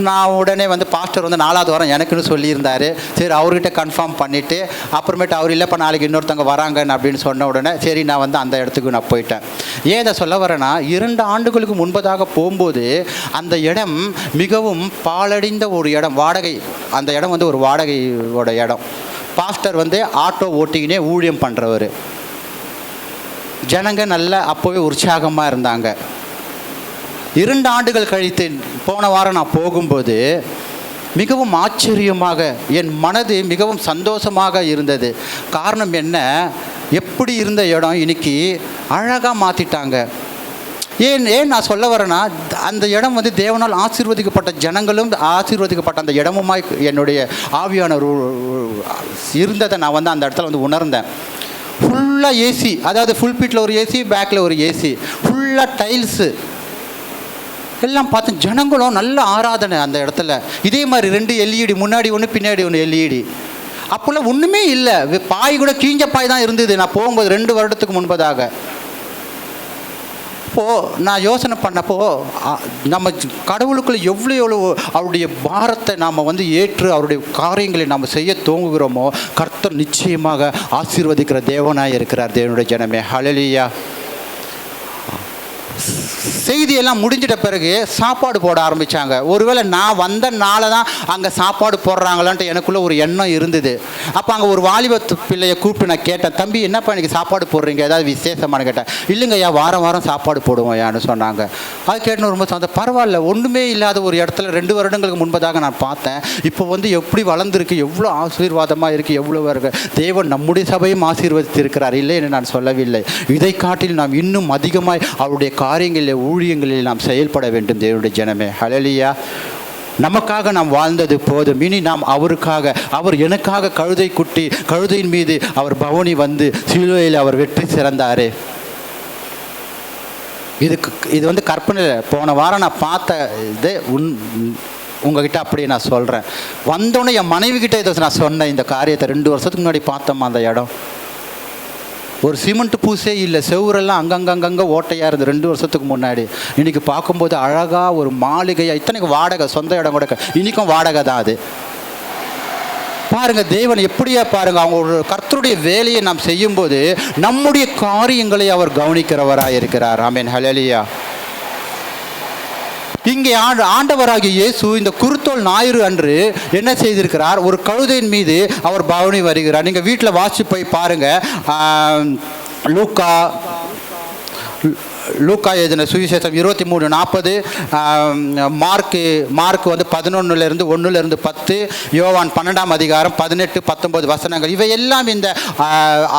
நான் உடனே வந்து பாஸ்டர் வந்து 4வது வாரம் எனக்குன்னு சொல்லியிருந்தார். சரி அவர்கிட்ட கன்ஃபார்ம் பண்ணிவிட்டு அப்புறமேட்டு அவர் இல்லைப்பா நாளைக்கு இன்னொருத்தவங்க வராங்கன்னு அப்படின்னு சொன்ன உடனே சரி நான் வந்து அந்த இடத்துக்கு நான் போயிட்டேன். ஏன் இதை சொல்ல வரேன்னா 2 ஆண்டுகளுக்கு முன்பதாக போகும்போது அந்த இடம் மிகவும் பாழடைந்த ஒரு இடம், வாடகை. அந்த இடம் வந்து ஒரு வாடகையோட இடம். பாஸ்டர் வந்து ஆட்டோ ஓட்டிக்கினே ஊழியம் பண்ணுறவர். ஜனங்க நல்லா அப்போவே உற்சாகமாக இருந்தாங்க. 2 ஆண்டுகள் கழித்து போன வாரம் நான் போகும்போது மிகவும் ஆச்சரியமாக என் மனது மிகவும் சந்தோஷமாக இருந்தது. காரணம் என்ன? எப்படி இருந்த இடம் இன்னைக்கு அழகாக மாற்றிட்டாங்க. ஏன் நான் சொல்ல வரேன்னா அந்த இடம் வந்து தேவனால் ஆசீர்வதிக்கப்பட்ட ஜனங்களும் ஆசீர்வதிக்கப்பட்ட அந்த இடமுமாய் என்னுடைய ஆவியானவர் இருந்ததை நான் வந்து அந்த இடத்துல வந்து உணர்ந்தேன். ஃபுல்லாக ஏசி, அதாவது ஃபுல் பீட்டில் ஒரு ஏசி, பேக்கில் ஒரு ஏசி, ஃபுல்லாக டைல்ஸு எல்லாம் பார்த்தேன். ஜனங்களும் நல்ல ஆராதனை அந்த இடத்துல. இதே மாதிரி 2 LED, முன்னாடி ஒன்று பின்னாடி ஒன்று LED. அப்போல்லாம் ஒன்றுமே இல்லை, பாய் கூட கீஞ்ச பாய் தான் இருந்தது நான் போகும்போது 2 வருடத்துக்கு முன்பதாக. அப்போது நான் யோசனை பண்ணப்போ நம்ம கடவுளுக்குள்ள எவ்வளோ அவருடைய பாரத்தை நாம் வந்து ஏற்று அவருடைய காரியங்களை நாம் செய்ய துவங்குகிறோமோ கர்த்தர் நிச்சயமாக ஆசீர்வதிக்கிற தேவனாய் இருக்கிறார். தேவனுடைய ஜனமே, ஹல்லேலூயா. செய்தியெல்லாம் முடிஞ்சிட்ட பிறகு சாப்பாடு போட ஆரம்பித்தாங்க. ஒருவேளை நான் வந்த நாளை தான் அங்கே சாப்பாடு போடுறாங்களான்ட்டு எனக்குள்ளே ஒரு எண்ணம் இருந்தது. அப்போ அங்கே ஒரு வாலிப பிள்ளையை கூப்பிட்டு நான் கேட்டேன், தம்பி என்னப்பா எனக்கு சாப்பாடு போடுறீங்க, ஏதாவது விசேஷமானு கேட்டேன். இல்லைங்கய்யா, வாரம் வாரம் சாப்பாடு போடுவோம் யான்னு சொன்னாங்க. அது கேட்டுன்னு ரொம்ப சொந்த பரவாயில்ல, ஒன்றுமே இல்லாத ஒரு இடத்துல 2 வருடங்களுக்கு முன்பதாக நான் பார்த்தேன். இப்போ வந்து எப்படி வளர்ந்துருக்கு, எவ்வளோ ஆசீர்வாதமாக இருக்குது, எவ்வளோ இருக்குது. தேவன் நம்முடைய சபையும் ஆசீர்வதித்திருக்கிறார், இல்லை என்று நான் சொல்லவில்லை. இதை காட்டில் நாம் இன்னும் அதிகமாய் அவருடைய காரியங்களில் ஊழியங்களில் நாம் செயல்பட வேண்டும். தேவனுடைய ஜனமே, ஹல்லேலூயா. நமக்காக நாம் வாழ்ந்தது போதும். இனி நாம் அவருக்காக, அவர் எனக்காக கழுதையின் மீது அவர் பவனி வந்து சிலுவையில் அவர் வெற்றி சிறந்தார். இது வந்து கற்பனை. போன வாரம் நான் பார்த்த இது உங்ககிட்ட அப்படியே நான் சொல்கிறேன். வந்தோடனே என் மனைவி கிட்ட இதை நான் சொன்னேன். இந்த காரியத்தை 2 வருஷத்துக்கு முன்னாடி பார்த்தோம்மா அந்த இடம். ஒரு சிமெண்ட் பூசே இல்லை, செவுரெல்லாம் அங்கங்கங்க ஓட்டையாக இருந்தது 2 வருஷத்துக்கு முன்னாடி. இன்றைக்கி பார்க்கும்போது அழகாக ஒரு மாளிகையாக, இத்தனைக்கு வாடகை, சொந்த இடம் கூட இன்றைக்கும் வாடகை தான் அது. பாருங்கள் தேவன் எப்படியா பாருங்கள், அவங்க ஒரு கர்த்தருடைய வேலையை நாம் செய்யும்போது நம்முடைய காரியங்களை அவர் கவனிக்கிறவராக இருக்கிறார். ஆமென், ஹல்லேலூயா. இங்கே ஆண்டவராகிய இயேசு இந்த குருத்தோல் ஞாயிறு அன்று என்ன செய்திருக்கிறார், ஒரு கழுதையின் மீது அவர் பவனி வருகிறார். நீங்கள் வீட்டில் வாசித்து போய் பாருங்கள். லூக்கா எழுதின சுவிசேஷம் 23:40, மார்க்கு வந்து 11 1-10, யோவான் 12ஆம் அதிகாரம் 18-19 வசனங்கள். இவையெல்லாம் இந்த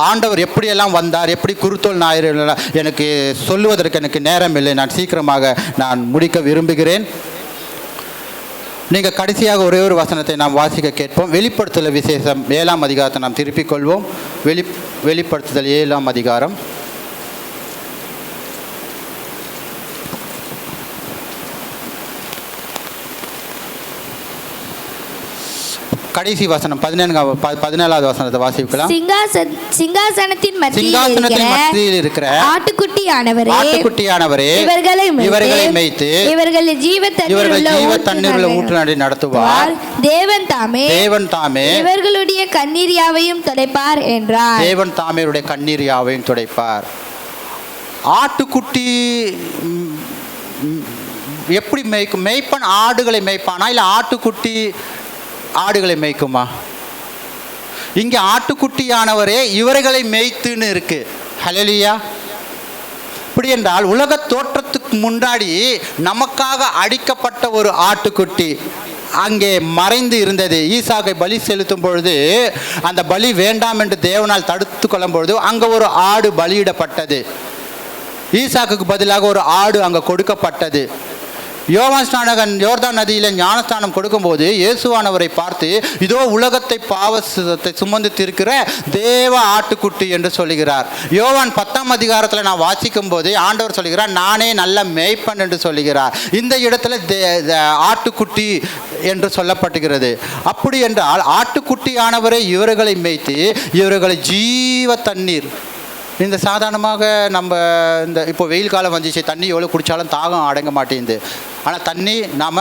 ஆண்டவர் எப்படியெல்லாம் வந்தார், எப்படி குருத்தோல் ஞாயிறு, எனக்கு சொல்லுவதற்கு எனக்கு நேரம் இல்லை. நான் சீக்கிரமாக நான் முடிக்க விரும்புகிறேன். நீங்கள் கடைசியாக ஒரே ஒரு வசனத்தை நாம் வாசிக்க கேட்போம். வெளிப்படுத்தல் விசேஷம் 7ஆம் அதிகாரத்தை நாம் திருப்பிக் கொள்வோம். வெளிப்படுத்துதல் 7ஆம் அதிகாரம் கடைசி வசனம் 17வது வசனத்தை வாசிக்கலாம். சிங்காசனத்தின் மத்தியில் இருக்கிற ஆட்டுக்குட்டியானவரே இவர்களை மேய்த்து இவர்களை ஜீவ தண்ணீருள்ள ஊற்று நடத்துவார். தேவன் தாமே இவர்களுடைய கண்ணீர் யாவையும் துடைப்பார் என்றார். தேவன் தாமே இவருடைய கண்ணீர் யாவையும் துடைப்பார். ஆட்டுக்குட்டி எப்படி மேய்க்கும்? மேய்ப்பன் ஆடுகளை மேய்ப்பானா, இல்லை ஆட்டுக்குட்டி ஆடுகளை மேய்க்குமா? இங்கே ஆட்டுக்குட்டியானவரே இவர்களை மேய்த்துன்னு இருக்கு. ஹல்லேலூயா. இப்படி என்றால் உலக தோற்றத்துக்கு முன்னாடி நமக்காக அடிக்கப்பட்ட ஒரு ஆட்டுக்குட்டி அங்கே மறைந்து இருந்தது. ஈசாக்கை பலி செலுத்தும் பொழுது அந்த பலி வேண்டாம் என்று தேவனால் தடுத்து கொள்ளும் பொழுது அங்கே ஒரு ஆடு பலியிடப்பட்டது. ஈசாக்குக்கு பதிலாக ஒரு ஆடு அங்கே கொடுக்கப்பட்டது. யோவான் ஸ்நானகன் யோர்தான் நதியில் ஞானஸ்தானம் கொடுக்கும்போது இயேசுவானவரை பார்த்து, இதோ உலகத்தை பாவத்தை சுமந்து திருக்கிற தேவ ஆட்டுக்குட்டி என்று சொல்லுகிறார். யோவான் 10ஆம் அதிகாரத்தில் நான் வாசிக்கும் போது ஆண்டவர் சொல்லுகிறார், நானே நல்ல மேய்ப்பன் என்று சொல்லுகிறார். இந்த இடத்துல ஆட்டுக்குட்டி என்று சொல்லப்பட்டுகிறது. அப்படி என்றால் ஆட்டுக்குட்டியானவரை இவர்களை மேய்த்து இவர்களை ஜீவ தண்ணீர். இந்த சாதாரணமாக நம்ம இந்த இப்போ வெயில் காலம் வந்துச்சு, தண்ணி எவ்வளோ குடித்தாலும் தாகம் அடங்க மாட்டேங்குது. ஆனால் தண்ணி நாம்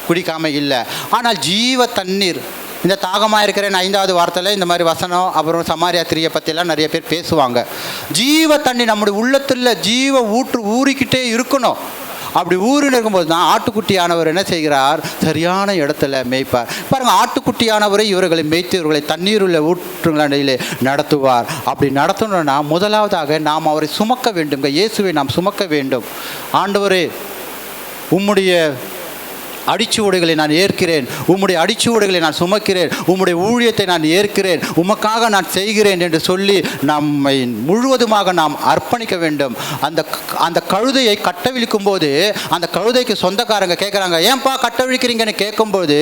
குடிக்காமல் இல்லை. ஆனால் ஜீவ தண்ணீர், இந்த தாகமாக இருக்கிறேன் 5வது வாரத்தில் இந்த மாதிரி வசனம், அப்புறம் சமாரியா திரியை பற்றியெல்லாம் நிறைய பேர் பேசுவாங்க. ஜீவ தண்ணி நம்முடைய உள்ளத்தில் ஜீவ ஊற்று ஊறிக்கிட்டே இருக்கணும். அப்படி ஊரில் இருக்கும்போது தான் ஆட்டுக்குட்டியானவர் என்ன செய்கிறார், சரியான இடத்துல மேய்ப்பார். பாருங்கள், ஆட்டுக்குட்டியானவரை இவர்களை மேய்த்து இவர்களை தண்ணீருள்ள ஊற்றுகளிலே நடத்துவார். அப்படி நடத்தணும்னா முதலாவதாக நாம் அவரை சுமக்க வேண்டும். இயேசுவை நாம் சுமக்க வேண்டும். ஆண்டவரே, உம்முடைய அடிச்சுவடுகளை நான் ஏற்கிறேன், உம்முடைய அடிச்சுவடுகளை நான் சுமக்கிறேன், உம்முடைய ஊழியத்தை நான் ஏற்கிறேன், உமக்காக நான் செய்கிறேன் என்று சொல்லி நம்மை முழுவதுமாக நாம் அர்ப்பணிக்க வேண்டும். அந்த கழுதையை கட்டவிழ்க்கும் போது அந்த கழுதைக்கு சொந்தக்காரங்க கேட்குறாங்க, ஏன்பா கட்டவிழ்க்கிறீங்கன்னு கேட்கும்போது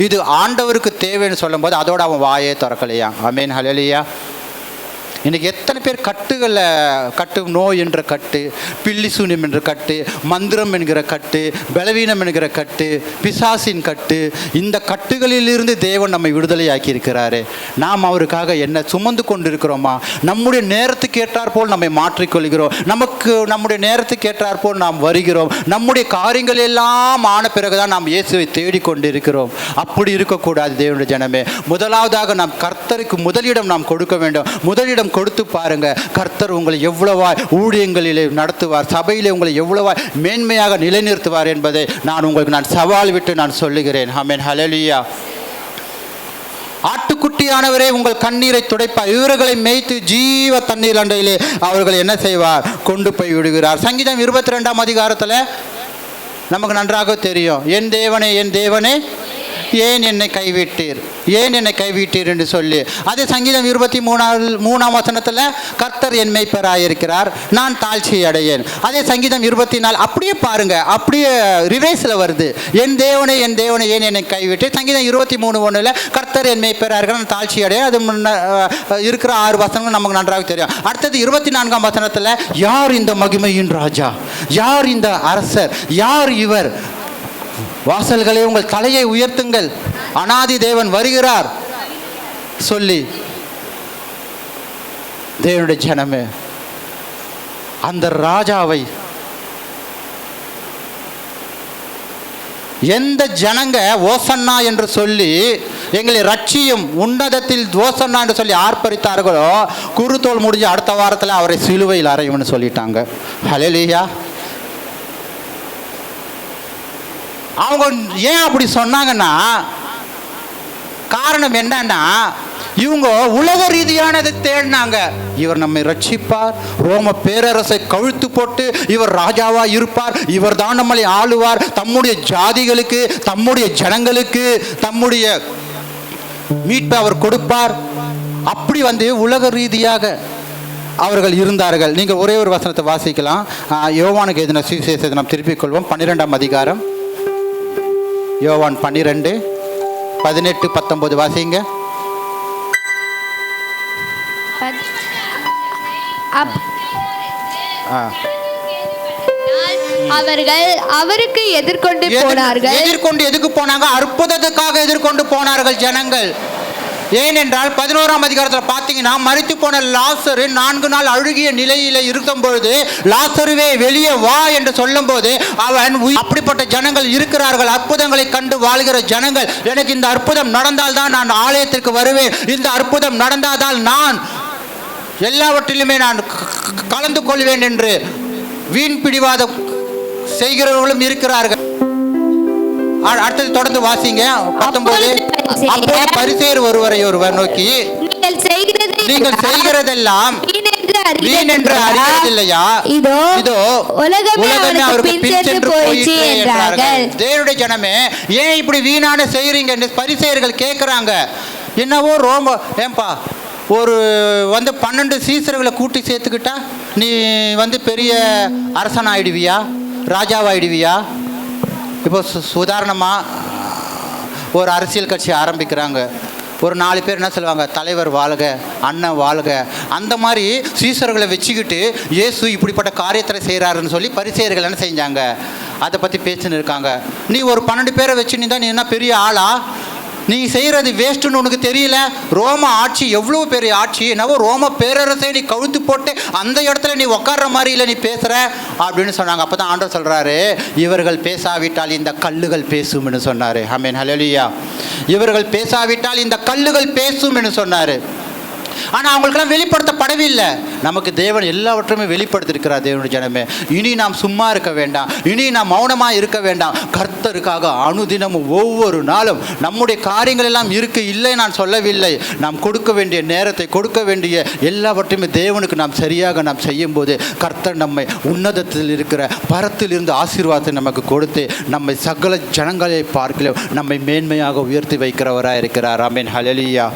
இது ஆண்டவருக்கு தேவைன்னு சொல்லும் போது அதோட அவன் வாயே திறக்கலையா. ஆமென், ஹல்லேலூயா. இன்றைக்கி எத்தனை பேர் கட்டு நோய் என்ற கட்டு, பில்லி சூன்யம் என்ற கட்டு, மந்திரம் என்கிற கட்டு, பலவீனம் என்கிற கட்டு, பிசாசின் கட்டு, இந்த கட்டுகளிலிருந்து தேவன் நம்மை விடுதலையாக்கி இருக்கிறாரு. நாம் அவருக்காக என்ன சுமந்து கொண்டிருக்கிறோமா? நம்முடைய நேரத்துக்கு ஏற்றாற்போல் நம்மை மாற்றிக்கொள்கிறோம். நம்முடைய நேரத்துக்கு ஏற்றாற்போல் நாம் வருகிறோம். நம்முடைய காரியங்கள் எல்லாம் ஆன பிறகுதான் நாம் இயேசுவை தேடிக்கொண்டிருக்கிறோம். அப்படி இருக்கக்கூடாது தேவனுடைய ஜனமே. முதலாவதாக நாம் கர்த்தருக்கு முதலிடம் நாம் கொடுக்க வேண்டும். முதலிடம் கொடுத்து பாருங்க, கர்த்தர் உங்களை எவ்வளவாய் ஊழியங்களிலே நடத்துவார், சபையிலே உங்களை எவ்வளவாய் மேன்மையாக நிலைநிறுத்துவார் என்பதை நான் சவால் விட்டு நான் சொல்லுகிறேன். ஆமென், ஹல்லேலூயா. ஆட்டுக்குட்டியானவரே உங்கள் கண்ணீரை துடைப்பார், இவர்களை மேய்த்து ஜீவ தண்ணீர் அண்டையிலே அவர்களை என்ன செய்வார்? கொண்டு போய் விடுகிறார். சங்கீதம் 22ஆம் அதிகாரத்தில் நமக்கு நன்றாக தெரியும், என் தேவனே என் தேவனே ஏன் என்னை கைவிட்டீர், ஏன் என்னை கைவிட்டீர் என்று சொல்லி. அதே சங்கீதம் 23ஆம் வசனத்தில் கர்த்தர் என் மேய்ப்பராயிருக்கிறார், நான் தாழ்ச்சி அடையேன். அதே சங்கீதம் 24 அப்படியே பாருங்க, அப்படியே ரிவேஸில் வருது, என் தேவனே ஏன் என்னை கைவிட்டீர். சங்கீதம் 23:1 கர்த்தர் என் மேய்ப்பராயிருக்கிறார், நான் தாழ்ச்சி அடையேன். அது இருக்கிற 6 வசனங்கள் நமக்கு நன்றாக தெரியும். அடுத்தது 24ஆம் வசனத்தில் யார் இந்த மகிமையின் ராஜா, யார் இந்த அரசர், யார் இவர்? வாசல்களே உங்கள் தலையை உயர்த்துங்கள், அனாதி தேவன் வருகிறார் சொல்லி. தேவனுடைய ஜனமே, அந்த ராஜாவை எந்த ஜனங்க ஓசன்னா என்று சொல்லி எங்களை ரட்சியும் உன்னதத்தில் ஓசன்னா என்று சொல்லி ஆர்ப்பரித்தார்களோ, குருத்தோல் முடிஞ்சு அடுத்த வாரத்தில் அவரை சிலுவையில் அறையும்னு சொல்லிட்டாங்க. ஹல்லேலூயா. அவங்க ஏன் அப்படி சொன்னாங்கன்னா, காரணம் என்னன்னா, இவங்க உலக ரீதியானதை தேடினாங்க. இவர் நம்மை ரட்சிப்பார், ரோம பேரரசை கழுத்து போட்டு இவர் ராஜாவா இருப்பார், இவர் தான் நம்மளை ஆளுவார், தம்முடைய ஜாதிகளுக்கு தம்முடைய ஜனங்களுக்கு தம்முடைய மீட்பை அவர் கொடுப்பார். அப்படி உலக ரீதியாக அவர்கள் இருந்தார்கள். நீங்கள் ஒரே ஒரு வசனத்தை வாசிக்கலாம். யோவானுக்கு எழுதின சுவிசேஷத்தை நாம் திருப்பிக் கொள்வோம். 12ஆம் அதிகாரம், யோவான் 12:18-19 வாசிங்க. அவர்கள் அவருக்கு எதிர்கொண்டு போனார்கள். எதிர்கொண்டு எதுக்கு போனாங்க? அற்புதத்துக்காக எதிர்கொண்டு போனார்கள் ஜனங்கள். ஏனென்றால் 11ஆம் அதிகாரத்தில் பார்த்தீங்கன்னா, மரித்து போன லாசரு 4 நாள் அழுகிய நிலையில் இருக்கும் பொழுது, லாசருவே வெளியே வா என்று சொல்லும் போது அவன், அப்படிப்பட்ட ஜனங்கள் இருக்கிறார்கள், அற்புதங்களை கண்டு வாழ்கிற ஜனங்கள். எனக்கு இந்த அற்புதம் நடந்தால் தான் நான் ஆலயத்திற்கு வருவேன், இந்த அற்புதம் நடந்தால் நான் எல்லாவற்றிலுமே நான் கலந்து கொள்வேன் என்று வீண் பிடிவாதம் செய்கிறவர்களும் இருக்கிறார்கள். அடுத்தது தொடர்ந்து வாசிங்க 19. அப்போது பரிசேயர் ஒருவர் நோக்கி, நீங்கள் செய்கிறதெல்லாம் வீண் என்று அறியவில்லையா? இதோ உலகமே அவருக்கு பின் சென்று போயிற்று என்றார்கள். தேவனுடைய ஜனமே, ஏன் இப்படி வீணான செய்றீங்க என்று பரிசேயர்கள் கேட்கிறாங்க. என்னவோ ஏன்பா ஒரு 12 சீசர்களை கூட்டி சேர்த்துக்கிட்டா நீ பெரிய அரசன் ஆயிடுவியா, ராஜாவாயிடுவியா? இப்போ உதாரணமாக ஒரு அரசியல் கட்சி ஆரம்பிக்கிறாங்க. ஒரு 4 பேர் என்ன சொல்லுவாங்க? தலைவர் வாழ்க, அண்ணன் வாழ்க. அந்த மாதிரி சீசர்களை வச்சுக்கிட்டு இயேசு இப்படிப்பட்ட காரியத்தை செய்கிறாருன்னு சொல்லி பரிசேயர்கள் என்ன செஞ்சாங்க? அதை பற்றி பேச்சுன்னு இருக்காங்க. நீ ஒரு 12 பேரை வச்சு நீ என்ன பெரிய ஆளா? நீ செய்கிறது வேஸ்ட்டுன்னு உனக்கு தெரியல? ரோம ஆட்சி எவ்வளோ பெரிய ஆட்சி, என்னவோ ரோம பேரரசை நீ கழுத்து போட்டு அந்த இடத்துல நீ உட்கார்ற மாதிரி இல்லை நீ பேசுகிற அப்படின்னு சொன்னாங்க. அப்போ தான் ஆண்டவர் சொல்கிறாரு, இவர்கள் பேசாவிட்டால் இந்த கல்லுகள் பேசும்னு சொன்னார். ஆமென், ஹல்லேலூயா. இவர்கள் பேசாவிட்டால் இந்த கல்லுகள் பேசும் என்று சொன்னார். ஆனால் அவங்களுக்கெல்லாம் வெளிப்படுத்தப்படவில்லை. நமக்கு தேவன் எல்லாவற்றையுமே வெளிப்படுத்தியிருக்கிறார். தேவனுடைய ஜனமே, இனி நாம் சும்மா இருக்க வேண்டாம், இனி நாம் மௌனமாக இருக்க வேண்டாம். கர்த்தருக்காக அனுதினமும் ஒவ்வொரு நாளும் நம்முடைய காரியங்கள் எல்லாம் இல்லை நான் சொல்லவில்லை. நாம் கொடுக்க வேண்டிய நேரத்தை, கொடுக்க வேண்டிய எல்லாவற்றையுமே தேவனுக்கு நாம் சரியாக நாம் செய்யும் போது கர்த்தர் நம்மை உன்னதத்தில் இருக்கிற பரத்தில் இருந்து ஆசீர்வாதத்தை நமக்கு கொடுத்து நம்மை சகல ஜனங்களை பார்க்கல நம்மை மேன்மையாக உயர்த்தி வைக்கிறவராக இருக்கிறார். ஆமென், ஹல்லேலூயா,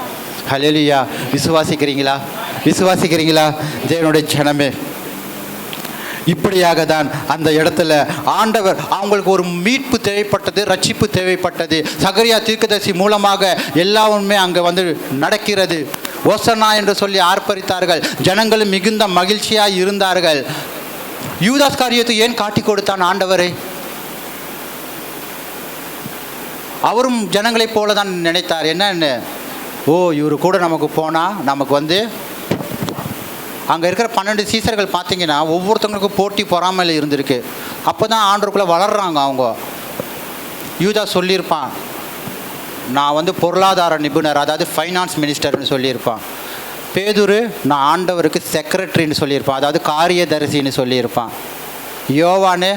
ஹல்லேலூயா. விசுவாசிக்கிறீங்களா தேவனுடைய ஜனமே? இப்படியாக தான் அந்த இடத்துல ஆண்டவர் அவங்களுக்கு ஒரு மீட்பு தேவைப்பட்டது, ரட்சிப்பு தேவைப்பட்டது. சகரியா தீர்க்கதரிசி மூலமாக எல்லாமே அங்கே நடக்கிறது. ஓசன்னா என்று சொல்லி ஆர்ப்பரித்தார்கள். ஜனங்களும் மிகுந்த மகிழ்ச்சியாய் இருந்தார்கள். யூதாஸ் காரியத்தை ஏன் காட்டி கொடுத்தான் ஆண்டவரை? அவரும் ஜனங்களைப் போல தான் நினைத்தார். என்னன்னு, ஓ இவரு கூட நமக்கு போனால் நமக்கு அங்கே இருக்கிற 12 சீசர்கள் பார்த்தீங்கன்னா ஒவ்வொருத்தவங்களுக்கும் போட்டி பொறாமையில் இருந்திருக்கு. அப்போ தான் ஆண்டவருக்குள்ளே வளர்கிறாங்க அவங்க. யூதா சொல்லியிருப்பான், நான் பொருளாதார நிபுணர், அதாவது ஃபைனான்ஸ் மினிஸ்டர்னு சொல்லியிருப்பான். பேதுரு, நான் ஆண்டவருக்கு செக்ரட்டரின்னு சொல்லியிருப்பான், அதாவது காரியதரிசின்னு சொல்லியிருப்பான். யோவானு,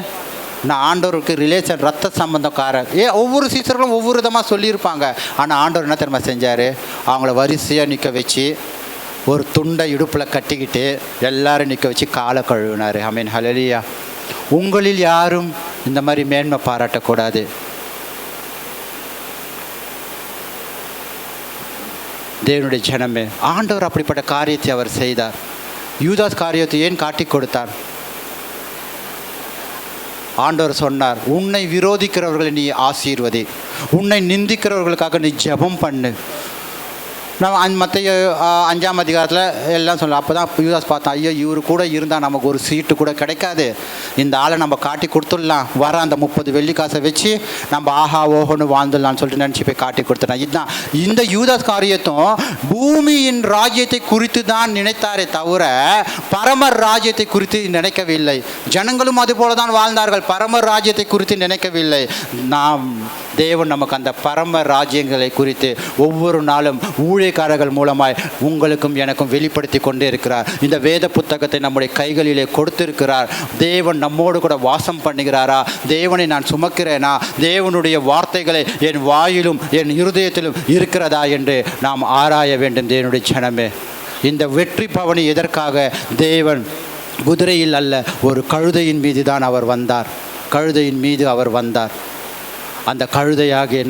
நான் ஆண்டவருக்கு ரிலேஷன், ரத்த சம்பந்தக்காரர். ஒவ்வொரு சீசர்களும் ஒவ்வொரு விதமாக சொல்லியிருப்பாங்க. ஆனால் ஆண்டவர் என்ன தெரியுமா செஞ்சார்? அவங்கள வரிசையாக நிற்க வச்சு ஒரு துண்டை இடுப்பில் கட்டிக்கிட்டு எல்லாரும் நிற்க வச்சு காலை கழுவினார். ஆமென், ஹல்லேலூயா. உங்களில் யாரும் இந்த மாதிரி மேன்மை பாராட்டக்கூடாது. தேவனுடைய ஜனமே, ஆண்டவர் அப்படிப்பட்ட காரியத்தை அவர் செய்தார். யூதாஸ் காரியத்தை ஏன் காட்டி கொடுத்தார்? ஆண்டவர் சொன்னார், உன்னை விரோதிக்கிறவர்களை நீ ஆசீர்வதி, உன்னை நிந்திக்கிறவர்களுக்காக நீ ஜெபம் பண்ணு. நான் மத்திய 5ஆம் அதிகாரத்தில் எல்லாம் சொல்லலாம். அப்போ தான் யூதாஸ் பார்த்தான், ஐயோ இவர் கூட இருந்தால் நமக்கு ஒரு சீட்டு கூட கிடைக்காது, இந்த ஆளை நம்ம காட்டி கொடுத்துடலாம், வர அந்த 30 வெள்ளி காசை வச்சு நம்ம ஆஹா ஓஹோன்னு வாழ்ந்துடலான்னு சொல்லிட்டு நினச்சி போய் காட்டி கொடுத்துட்டான். இதுதான் இந்த யூதாஸ் காரியத்தும் பூமியின் ராஜ்யத்தை குறித்து தான் நினைத்தாரே தவிர பரமர் ராஜ்யத்தை குறித்து நினைக்கவில்லை. ஜனங்களும் அதுபோல தான் வாழ்ந்தார்கள், பரமர் ராஜ்யத்தை குறித்து நினைக்கவில்லை. தேவன் நமக்கு அந்த பரம ராஜ்யங்களை குறித்து ஒவ்வொரு நாளும் ஊழியக்காரர்கள் மூலமாய் உங்களுக்கும் எனக்கும் வெளிப்படுத்தி கொண்டே இருக்கிறார். இந்த வேத புத்தகத்தை நம்முடைய கைகளிலே கொடுத்திருக்கிறார். தேவன் நம்மோடு கூட வாசம் பண்ணுகிறாரா? தேவனை நான் சுமக்கிறேனா? தேவனுடைய வார்த்தைகளை என் வாயிலும் என் இருதயத்திலும் இருக்கிறதா என்று நாம் ஆராய வேண்டும். தேவனுடைய ஜனமே, இந்த வெற்றி பவனி எதற்காக? தேவன் குதிரையில் அல்ல, ஒரு கழுதையின் மீது தான் அவர் வந்தார். கழுதையின் மீது அவர் வந்தார். அந்த கழுதையாகிய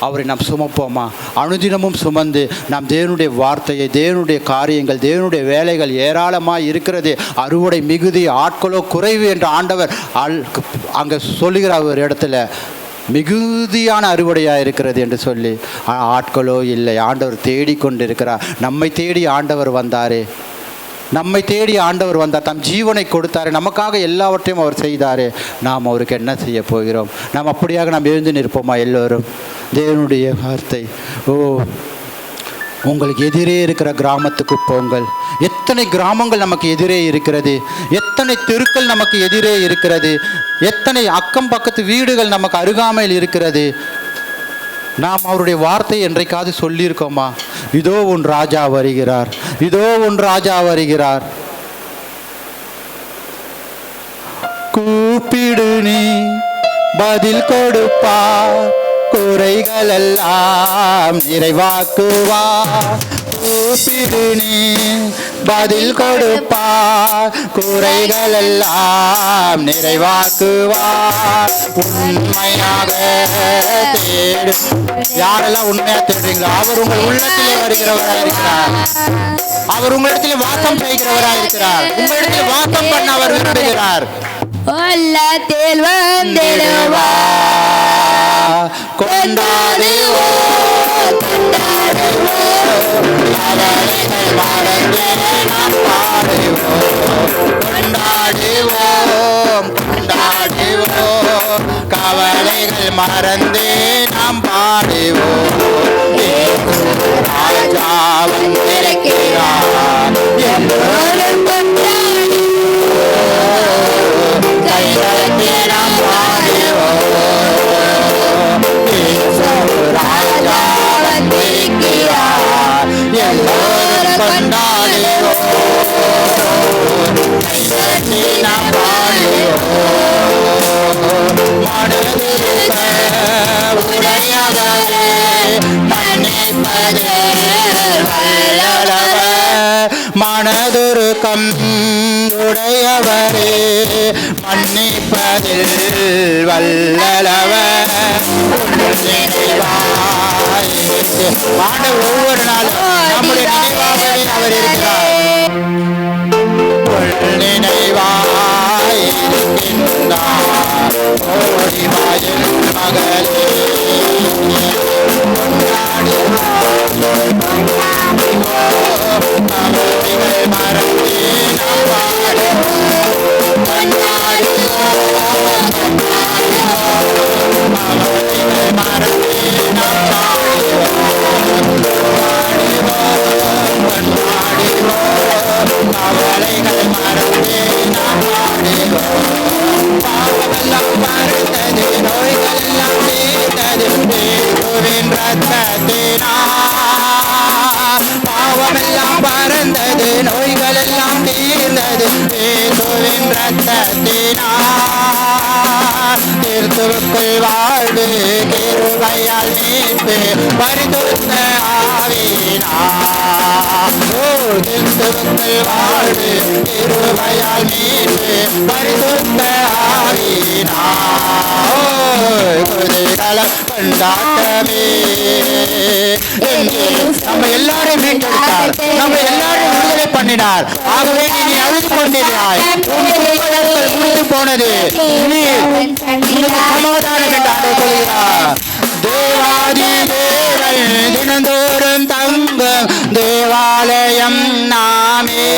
அவரை நாம் சுமப்போமா? அனுதினமும் சுமந்து நாம் தேவனுடைய வார்த்தையை, தேவனுடைய காரியங்கள், தேவனுடைய வேலைகள் ஏராளமாக இருக்கிறது, அறுவடை மிகுதி, ஆட்களோ குறைவு என்று ஆண்டவர் அங்கே சொல்லுகிறார். ஒரு இடத்துல மிகுதியான அறுவடையாக இருக்கிறது என்று சொல்லி, ஆட்களோ இல்லை. ஆண்டவர் தேடிக்கொண்டிருக்கிறார். நம்மை தேடி ஆண்டவர் வந்தாரே, நம்மை தேடி ஆண்டவர் வந்தார், தம் ஜீவனை கொடுத்தாரு, நமக்காக எல்லாவற்றையும் அவர் செய்தாரே. நாம் அவருக்கு என்ன செய்ய போகிறோம்? நாம் அப்படியாக நாம் எழுந்து நிற்போமா? எல்லோரும் தேவனுடைய வார்த்தை, உங்களுக்கு எதிரே இருக்கிற கிராமத்துக்கு போங்கள். எத்தனை கிராமங்கள் நமக்கு எதிரே இருக்கிறது, எத்தனை தெருக்கள் நமக்கு எதிரே இருக்கிறது, எத்தனை அக்கம் பக்கத்து வீடுகள் நமக்கு அருகாமையில் இருக்கிறது. நாம் அவருடைய வார்த்தை என்றைக்காவது சொல்லியிருக்கோமா? இதோ உன் ராஜா வருகிறார், இதோ உன் ராஜா வருகிறார். கூப்பிடு நீ பதில் கொடுப்பார், குறைகள் எல்லாம் நிறைவாக்குவார். கூப்பிடு நீ பதில் கொடுப்பார், குறைகள் எல்லாம் நிறைவாக்குவார். உண்மையாக தேடு. யாரெல்லாம் உண்மையா தேடுறீங்களோ அவர் உங்கள் உள்ளத்திலே வருகிறவராக இருக்கிறார். அவர் உங்களிடத்திலே வாசம் செய்கிறவராக இருக்கிறார். உங்களிடத்தில் வாசம் பண்ண அவர் விரும்புகிறார். உள்ளத்தில் வந்திடுவா, கொண்டாடுவோம் கொண்டாடுவோம், அவரைகள் மறந்து நாம் பாடுவோம். கொண்டாடுவோம் கொண்டாடுவோம், கவலைகள் மறந்து நாம் பாடுவோம். ராஜாவும் இருக்கிறார், எல்லோரும் கைகளுக்கு நாம் பாடுவோம். ராஜாவும் இருக்கிறார், எல்லோரும் கொண்டாடுவோம். கைகளுக்கு நாம் பாடுவோம். மனதிருக்க உடையவரே, மன்னிப்பதே வல்லவர். மனதுருக்கம் உடையவரே, மன்னிப்பதில் வல்லவர். ஒவ்வொரு நாளும் நம்முடைய நினைவாகவே அவர் இருக்கிறார். நினைவாயிருக்கின்றார் ஓடி வாயில் மகளே. ரத்தத்தினால் பாவமெல்லாம் பறந்தது, நோய்கள் எல்லாம் தீர்ந்தது இயேசுவின் ரத்தத்தினால். கிறிஸ்துவுக்குள் வாழ்வு, கிருபையால் மீட்பு, பரிசுத்த ஆவியினால். கிறிஸ்துவுக்குள் வாழ்வு, கிருபையால் மீட்பு, பரிசுத்த ஆவியினால். குதிகளம் கொண்டாட்டமே நம்ம எல்லாரும் மீட்டெடுத்தார், நம்ம எல்லாரும் விடுதலை பண்ணினார். ஆகவே நீ அழுது கொண்டிருந்தாய், முடிந்து போனது, நீ சமாதானம் என்று ஆண்டவர் சொல்கிறார். தேவாதி தேவன் தினந்தோறும் தங்கும் தேவாலயம் நாமே.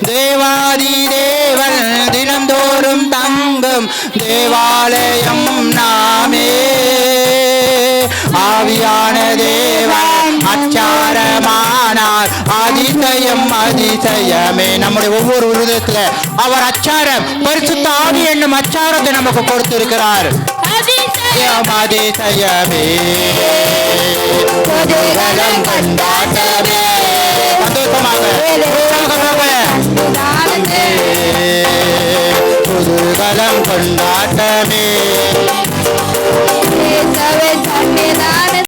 தேவாதி தேவன் தினந்தோறும் தங்கும் தேவாலயம் நாமே. ஆவியான தேவன் அச்சாரமானார், அதிசயம் அதிசயமே. நம்முடைய ஒவ்வொரு விதத்துல அவர் அச்சாரம், பரிசுத்த ஆவி என்னும் அச்சாரத்தை நமக்கு கொடுத்திருக்கிறார். அதிசயமே, குதூகலம் கொண்டாட்டமே, சந்தோஷமாக குதூகலம் கொண்டாட்டமே. சன்னிதான